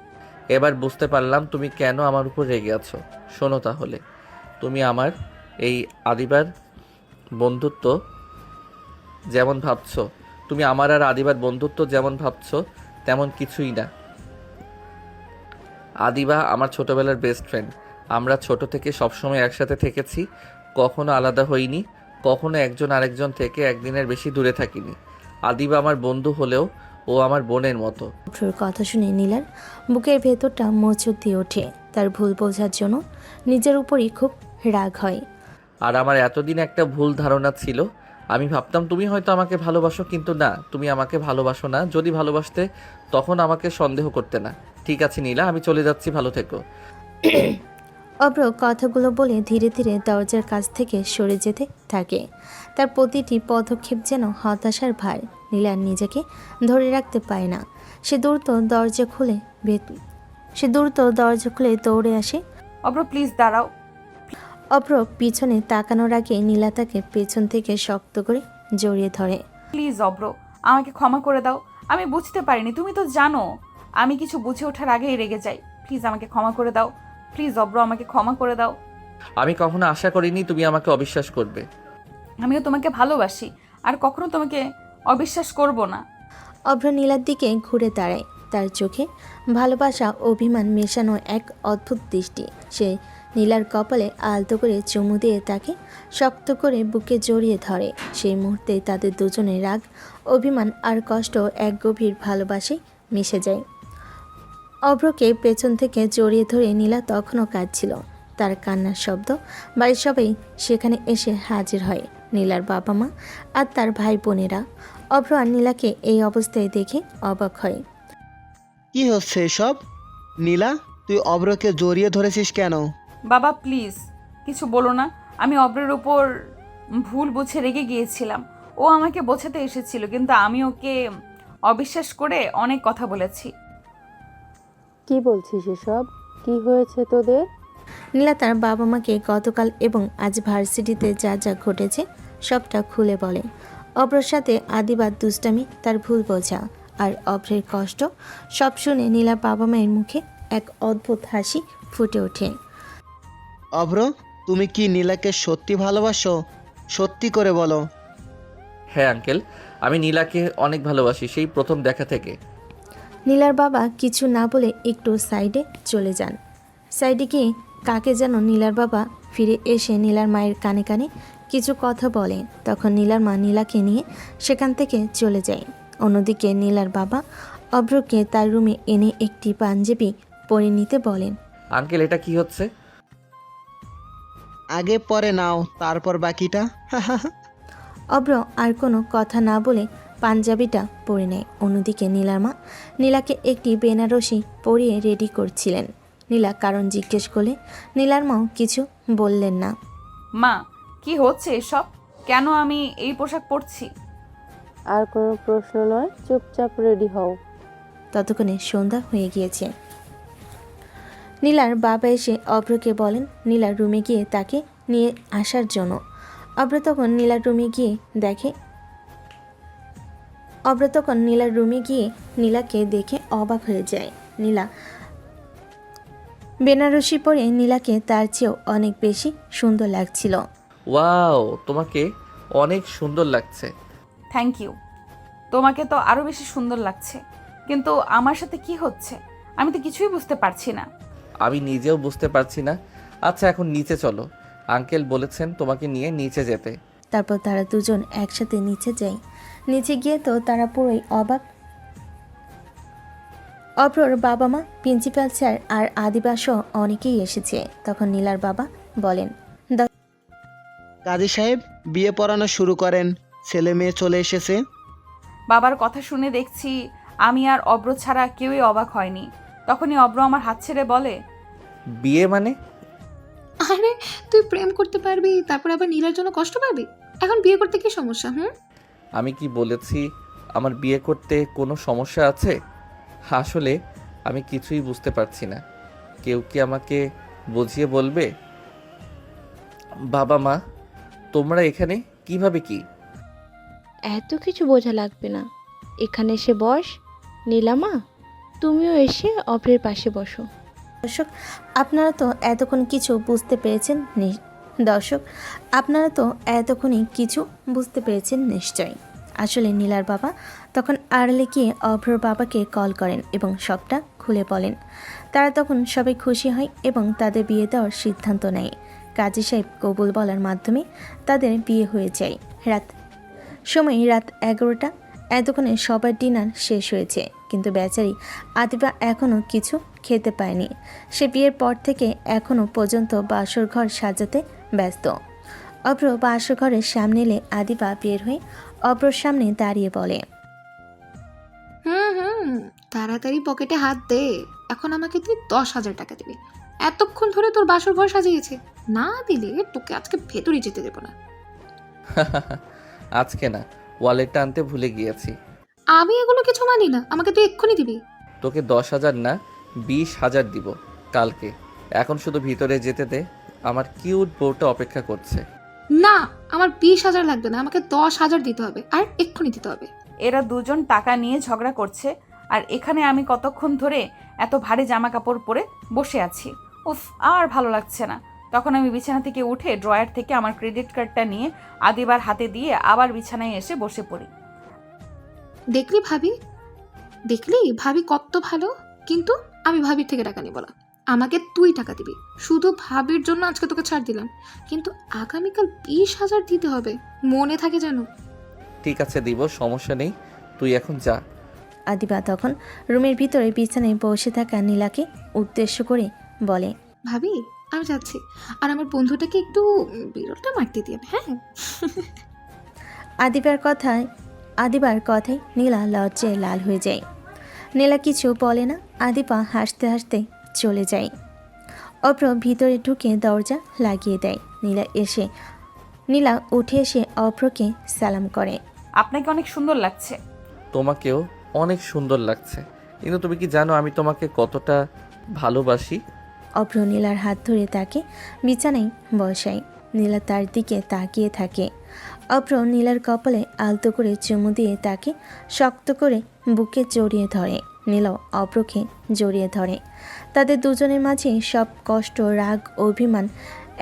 এবার বুঝতে পারলাম তুমি কেন আমার উপর রেগে আছো। শোনো তাহলে, তুমি আমার এই আদিবার বন্ধুত্ব যেমন ভাবছো, তুমি আমার আর আদিবার বন্ধুত্ব যেমন ভাবছো তেমন কিছুই না। আদিবা আমার ছোটবেলার বেস্ট ফ্রেন্ড। আমরা ছোট থেকে সবসময় একসাথে থেকেছি, কখনো আলাদা হইনি, কখনো একজন আরেকজন থেকে একদিনের বেশি দূরে থাকিনি। আদিবা আমার বন্ধু হলেও ও আমার বোনের মতো। অভ্রর কথা শুনে নীলার বুকের ভেতরটা মোচড় দিয়ে ওঠে। তার ভুল বোঝার জন্য নিজের উপরই খুব রাগ হয়। আর আমার এতদিন একটা ভুল ধারণা ছিল, আমি ভাবতাম তুমি হয়তো আমাকে ভালোবাসো, কিন্তু না, তুমি আমাকে ভালোবাসো না। যদি ভালোবাসতে তখন আমাকে সন্দেহ করতে না। ঠিক আছে নীলা, আমি চলে যাচ্ছি, ভালো থেকো। অভ্র কথাগুলো বলে ধীরে ধীরে দরজার কাছ থেকে সরে যেতে থাকে। তার প্রতিটি পদক্ষেপ যেন হতাশার ভার। নীলা নিজেকে ধরে রাখতে পারে না। সে দ্রুত দরজা খুলে দৌড়ে আসে। অব্র প্লিজ দাঁড়াও। অভ্র পিছনে তাকানোর আগে নীলা তাকে পেছন থেকে শক্ত করে জড়িয়ে ধরে। প্লিজ অব্র, আমাকে ক্ষমা করে দাও। আমি বুঝতে পারিনি, তুমি তো জানো আমি কিছু বুঝে ওঠার আগেই রেগে যাই। প্লিজ আমাকে ক্ষমা করে দাও। প্লিজ অব্র, আমাকে ক্ষমা করে দাও। আমি কখনো আশা করিনি তুমি আমাকে অবিশ্বাস করবে। আমিও তোমাকে ভালোবাসি, আর কখনো তোমাকে অবিশ্বাস করব না। অভ্র নীলার দিকে ঘুরে দাঁড়ায়। তার চোখে ভালোবাসা অভিমান মেশানো এক অদ্ভুত দৃষ্টি। সে নীলার কপালে আলতো করে চুমু দিয়ে তাকে শক্ত করে বুকে জড়িয়ে ধরে। সেই মুহূর্তে তাদের দুজনের রাগ, অভিমান আর কষ্ট এক গভীর ভালোবাসায় মিশে যায়। অভ্রকে পেছন থেকে জড়িয়ে ধরে নীলা তখনও কাঁদছিল। তার কান্নার শব্দ বাড়ির সবাই সেখানে এসে হাজির হয়। নীলার বাবা মা আর তার ভাই বোনেরা। অভ্র আর নীলাকে এই অবস্থায় দেখে অবাক হয়। কি হচ্ছে এসব? নীলা, তুই অব্রকে জড়িয়ে ধরেছিস কেন? বাবা প্লিজ কিছু বলো না। আমি অব্রের উপর ভুল বুঝে রেগে গিয়েছিলাম। ও আমাকে বোঝাতে এসেছিল, কিন্তু আমি ওকে অবিশ্বাস করে অনেক কথা বলেছি। কি বলছিস এসব? কি হয়েছে তোদের? নীলা তার বাবা মাকে গতকাল এবং আজ ভার্সিটিতে যা যা ঘটেছে সবটা খুলে বলে। অভ্রর সাথে আদিবার দুষ্টামি, তার ভুল বোঝা আর অভ্রের কষ্ট সব শুনে নীলার বাবা মায়ের মুখে এক অদ্ভুত হাসি ফুটে ওঠে। অব্র, তুমি কি নীলাকে সত্যি ভালোবাসো? সত্যি করে বলো। হ্যাঁ আঙ্কেল, আমি নীলাকে অনেক ভালোবাসি, সেই প্রথম দেখা থেকে। নীলার বাবা কিছু না বলে একটু সাইডে চলে যান। সাইডে গিয়ে কাকে যেন নীলার বাবা ফিরে এসে নীলার মায়ের কানে কানে কিছু কথা বলে। তখন নীলার মা নীলাকে নিয়ে সেখান থেকে চলে যায়। অন্যদিকে নীলার বাবা অভ্রকে তার রুমে এনে একটি পাঞ্জাবি পরে নিতে বলেন। আঙ্কেল, এটা কি হচ্ছে? আগে পরে নাও, তারপর বাকিটা। অভ্র আর কোনো কথা না বলে পাঞ্জাবিটা পরে নেয়। অন্যদিকে নীলার মা নীলাকে একটি বেনারসি পরিয়ে রেডি করছিলেন। নীলা কারণ জিজ্ঞেস করলে নীলার মাও কিছু বললেন না। মা, কি হচ্ছে এসব? কেন আমি এই পোশাক পরছি? আর কোনো প্রশ্ন নয়, চুপচাপ রেডি হও। ততক্ষণে সন্ধ্যা হয়ে গিয়েছে। নীলার বাবা এসে অভ্রকে বলেন নীলার রুমে গিয়ে তাকে নিয়ে আসার জন্য। অভ্র তখন নীলার রুমে গিয়ে নীলাকে দেখে অবাক হয়ে যায়। নীলা বেনারসি পরে নীলাকে তার চেয়েও অনেক বেশি সুন্দর লাগছিল। ওয়াও, তোমাকে অনেক সুন্দর লাগছে। Thank you. তোমাকে তো আরও বেশি সুন্দর লাগছে। কিন্তু আমার সাথে কি হচ্ছে আমি তো কিছুই বুঝতে পারছি না। আমি নিজেও বুঝতে পারছি না। আচ্ছা, এখন নিচে চলো, আঙ্কেল বলেছেন তোমাকে নিয়ে নিচে যেতে। তারপর তারা দুজন একসাথে নিচে যায়। নিচে গিয়ে তো তারা পুরোই অবাক। অভ্রর বাবা মা, প্রিন্সিপাল স্যার আর আদিবাসও অনেকেই এসেছে। তখন নীলার বাবা বলেন, কাজী সাহেব, বিয়ে পড়ানো শুরু করেন, ছেলে মেয়ে চলে এসেছে। বাবার কথা শুনে দেখছি আমি আর অব্র ছাড়া কেউই অবাক হয়নি। তখনই অব্র আমার হাত ছেড়ে বলে, বিয়ে মানে? আরে তুই প্রেম করতে পারবি, তারপর আবার নীলার জন্য কষ্ট পাবি? এখন বিয়ে করতে কি সমস্যা? আমি কি বলেছি আমার বিয়ে করতে কোনো সমস্যা আছে? আসলে আমি কিছুই বুঝতে পারছি না। কেউ কি আমাকে বুঝিয়ে বলবে? বাবা মা, তোমরা এখানে কিভাবে কি? এত কিছু বোঝা লাগবে না, এখানে এসে বস। নীলামা, তুমিও এসে অভ্রের পাশে বসো। দর্শক আপনারা তো এতক্ষণ কিছু বুঝতে পেরেছেন নিশ্চয়ই। আসলে নীলার বাবা তখন আড়ালে গিয়ে অভ্রর বাবাকে কল করেন এবং সবটা খুলে বলেন। তারা তখন সবাই খুশি হয় এবং তাদের বিয়ে দেওয়ার সিদ্ধান্ত নেয়। কাজী সাহেব কবুল বলার মাধ্যমে তাদের বিয়ে হয়ে যায়। রাত 11টা। এতক্ষণে সবার ডিনার শেষ হয়েছে, কিন্তু বেচারি আদিবা এখনও কিছু খেতে পায়নি। সে বিয়ের পর থেকে এখনও পর্যন্ত বাসর ঘর সাজাতে ব্যস্ত। অভ্র বাসঘরের সামনে এলে আদিবা বের হয়ে অভ্রর সামনে দাঁড়িয়ে বলে, হুম, তাড়াতাড়ি পকেটে হাত দে। এখন আমাকে তুই 10,000 টাকা দিবি। এতক্ষণ ধরে তোর বাসর ঘর সাজিয়েছে, না দিলে তোকে আজকে ভেতরে যেতে দেবো না। আজকে না, ওয়ালেটটা আনতে ভুলে গিয়েছি। আমি এগুলো কিছু মানি না, আমাকে তুই এক্ষুনি দিবি। তোকে 10,000 না 20,000 দিব কালকে। এখন শুধু ভিতরে যেতে দে, আমার কিউট বউটা অপেক্ষা করছে। না, আমার 20,000 লাগবে না, আমাকে 10,000 দিতে হবে, আর এক্ষুনি দিতে হবে। এরা দুজন টাকা নিয়ে ঝগড়া করছে আর এখানে আমি কতক্ষণ ধরে এত ভারী জামা কাপড় পরে বসে আছি। উফ, আর ভালো লাগছে না। তখন আমি বিছানা থেকে উঠে ড্রয়ার থেকে আমার ক্রেডিট কার্ডটা নিয়ে আদিবার হাতে দিয়ে আবার বিছানায় এসে বসে পড়ি। দেখলি ভাবি কত ভালো। কিন্তু আমি ভাবির থেকে টাকা নিব না, আমাকে তুই টাকা দিবি। শুধু ভাবির জন্য আজকে তোকে ছাড় দিলাম, কিন্তু আগামীকাল 20,000 দিতে হবে, মনে থাকে যেন। ঠিক আছে দিব, সমস্যা নেই, তুই এখন যা। আদিবা তখন রুমের ভিতরে বিছানায় বসে থাকা নীলাকে উদ্দেশ্য করে বলে, ভাবি আমি যাচ্ছি, আর আমার বন্ধুটাকে একটু বিরলটা মারতে দিয়ে, হ্যাঁ। আদিবার কথায় নীলা লজ্জায় লাল হয়ে যায়। নীলা কিছু বলে না, আদিবা হাসতে হাসতে চলে যায়। অভ্র ভিতরে ঢুকে দরজা লাগিয়ে দেয়। নীলা উঠে এসে অভ্রকে সালাম করে। আপনাকে অনেক সুন্দর লাগছে। তোমাকেও অনেক সুন্দর লাগছে, কিন্তু তুমি কি জানো আমি তোমাকে কতটা ভালোবাসি? অভ্র নীলার হাত ধরে তাকে বিছানায় বসায়। নীলা তার দিকে তাকিয়ে থাকে। অভ্র নীলার কপালে আলতো করে চুমু দিয়ে তাকে শক্ত করে বুকে জড়িয়ে ধরে। নীলাও অভ্রকে জড়িয়ে ধরে। তাদের দুজনের মাঝে সব কষ্ট, রাগ, অভিমান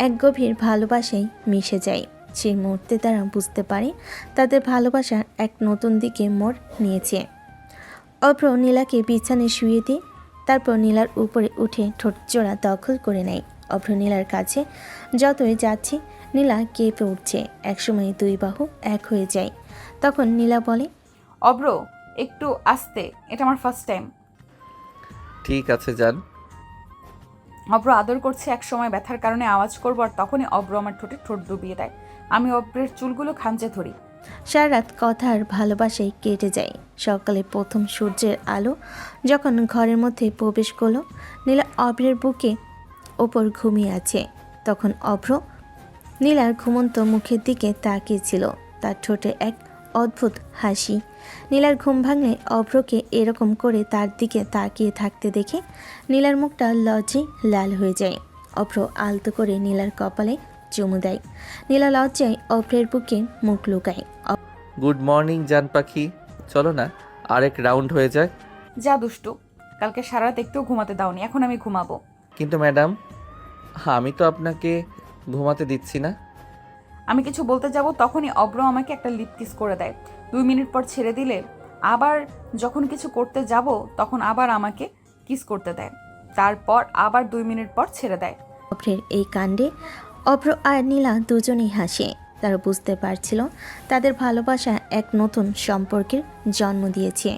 এক গভীর ভালোবাসায় মিশে যায়। সেই মুহূর্তে তারা বুঝতে পারে তাদের ভালোবাসা এক নতুন দিকে মোড় নিয়েছে। অভ্র নীলাকে বিছানায় শুয়ে দিয়ে তারপর নীলার উপরে উঠে ঠোঁটজোড়া দখল করে নেয়। অভ্র নীলার কাছে যতই যাচ্ছে নীলা কেঁপে উঠছে। একসময় দুই বাহু এক হয়ে যায়। তখন নীলা বলে, অব্র, একটু আস্তে, এটা আমার ফার্স্ট টাইম। ঠিক আছে যান। অব্র আদর করছে, এক সময় ব্যথার কারণে আওয়াজ করবো আর তখনই অব্র আমার ঠোঁটে ঠোঁট ডুবিয়ে দেয়। আমি অব্রের চুলগুলো খামচে ধরি। সারা রাত কথা আর ভালোবাসায় কেটে যায়। সকালে প্রথম সূর্যের আলো যখন ঘরের মধ্যে প্রবেশ করলো, নীলা অভ্রের বুকে ওপর ঘুমিয়ে আছে। তখন অভ্র নীলার ঘুমন্ত মুখের দিকে তাকিয়েছিল। তার ঠোঁটে এক অদ্ভুত হাসি। নীলার ঘুম ভাঙলে অভ্রকে এরকম করে তার দিকে তাকিয়ে থাকতে দেখে নীলার মুখটা লজ্জায় লাল হয়ে যায়। অভ্র আলতো করে নীলার কপালে চুমু দেয়। নীলা লজ্জায় অভ্রের বুকে মুখ লুকায়। গুড মর্নিং জান পাখি, চলো না আরেক রাউন্ড হয়ে যায়। যা দুষ্টু, কালকে সারা রাত একটু ঘুমাতে দাওনি, এখন আমি ঘুমাবো। কিন্তু ম্যাডাম, আমি তো আপনাকে ঘুমাতে দিচ্ছি না। আমি কিছু বলতে যাব তখনই অব্র আমাকে একটা লিপ কিস করে দেয়। 2 মিনিট পর ছেড়ে দিলে আবার যখন কিছু করতে যাব তখন আবার আমাকে কিস করতে দেয়। তারপর আবার 2 মিনিট পর ছেড়ে দেয়। অভ্রের এই কাণ্ডে অভ্র আর নীলা দুজনেই হাসে। তারা বুঝতে পারছিল তাদের ভালোবাসা এক নতুন সম্পর্কের জন্ম দিয়েছে।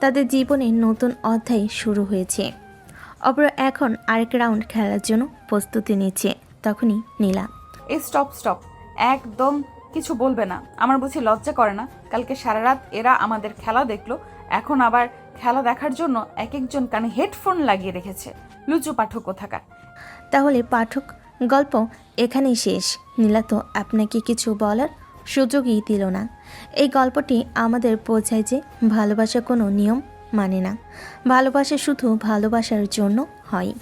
তাদের জীবনে নতুন অধ্যায় শুরু হয়েছে। অভ্র এখন আরেক রাউন্ড খেলার জন্য প্রস্তুতি নিচ্ছে। তখনই নীলা, এই স্টপ, একদম কিছু বলবে না। আমার বুঝি লজ্জা করে না? কালকে সারা রাত এরা আমাদের খেলা দেখলো, এখন আবার খেলা দেখার জন্য এক একজন কানে হেডফোন লাগিয়ে রেখেছে। লুচু পাঠক কোথাকার। তাহলে পাঠক গল্প এখানেই শেষ। নীলা তো আপনাকে কিছু বলার সুযোগই দিল না। এই গল্পটি আমাদের বোঝায় যে ভালোবাসা কোনো নিয়ম মানে না, ভালোবাসা শুধু ভালোবাসার জন্য হয়।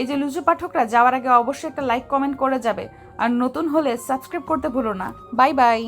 এই যে লুচু পাঠকরা, যাওয়ার আগে অবশ্যই একটা লাইক কমেন্ট করে যাবে, আর নতুন হলে সাবস্ক্রাইব করতে ভুলো না। Bye bye.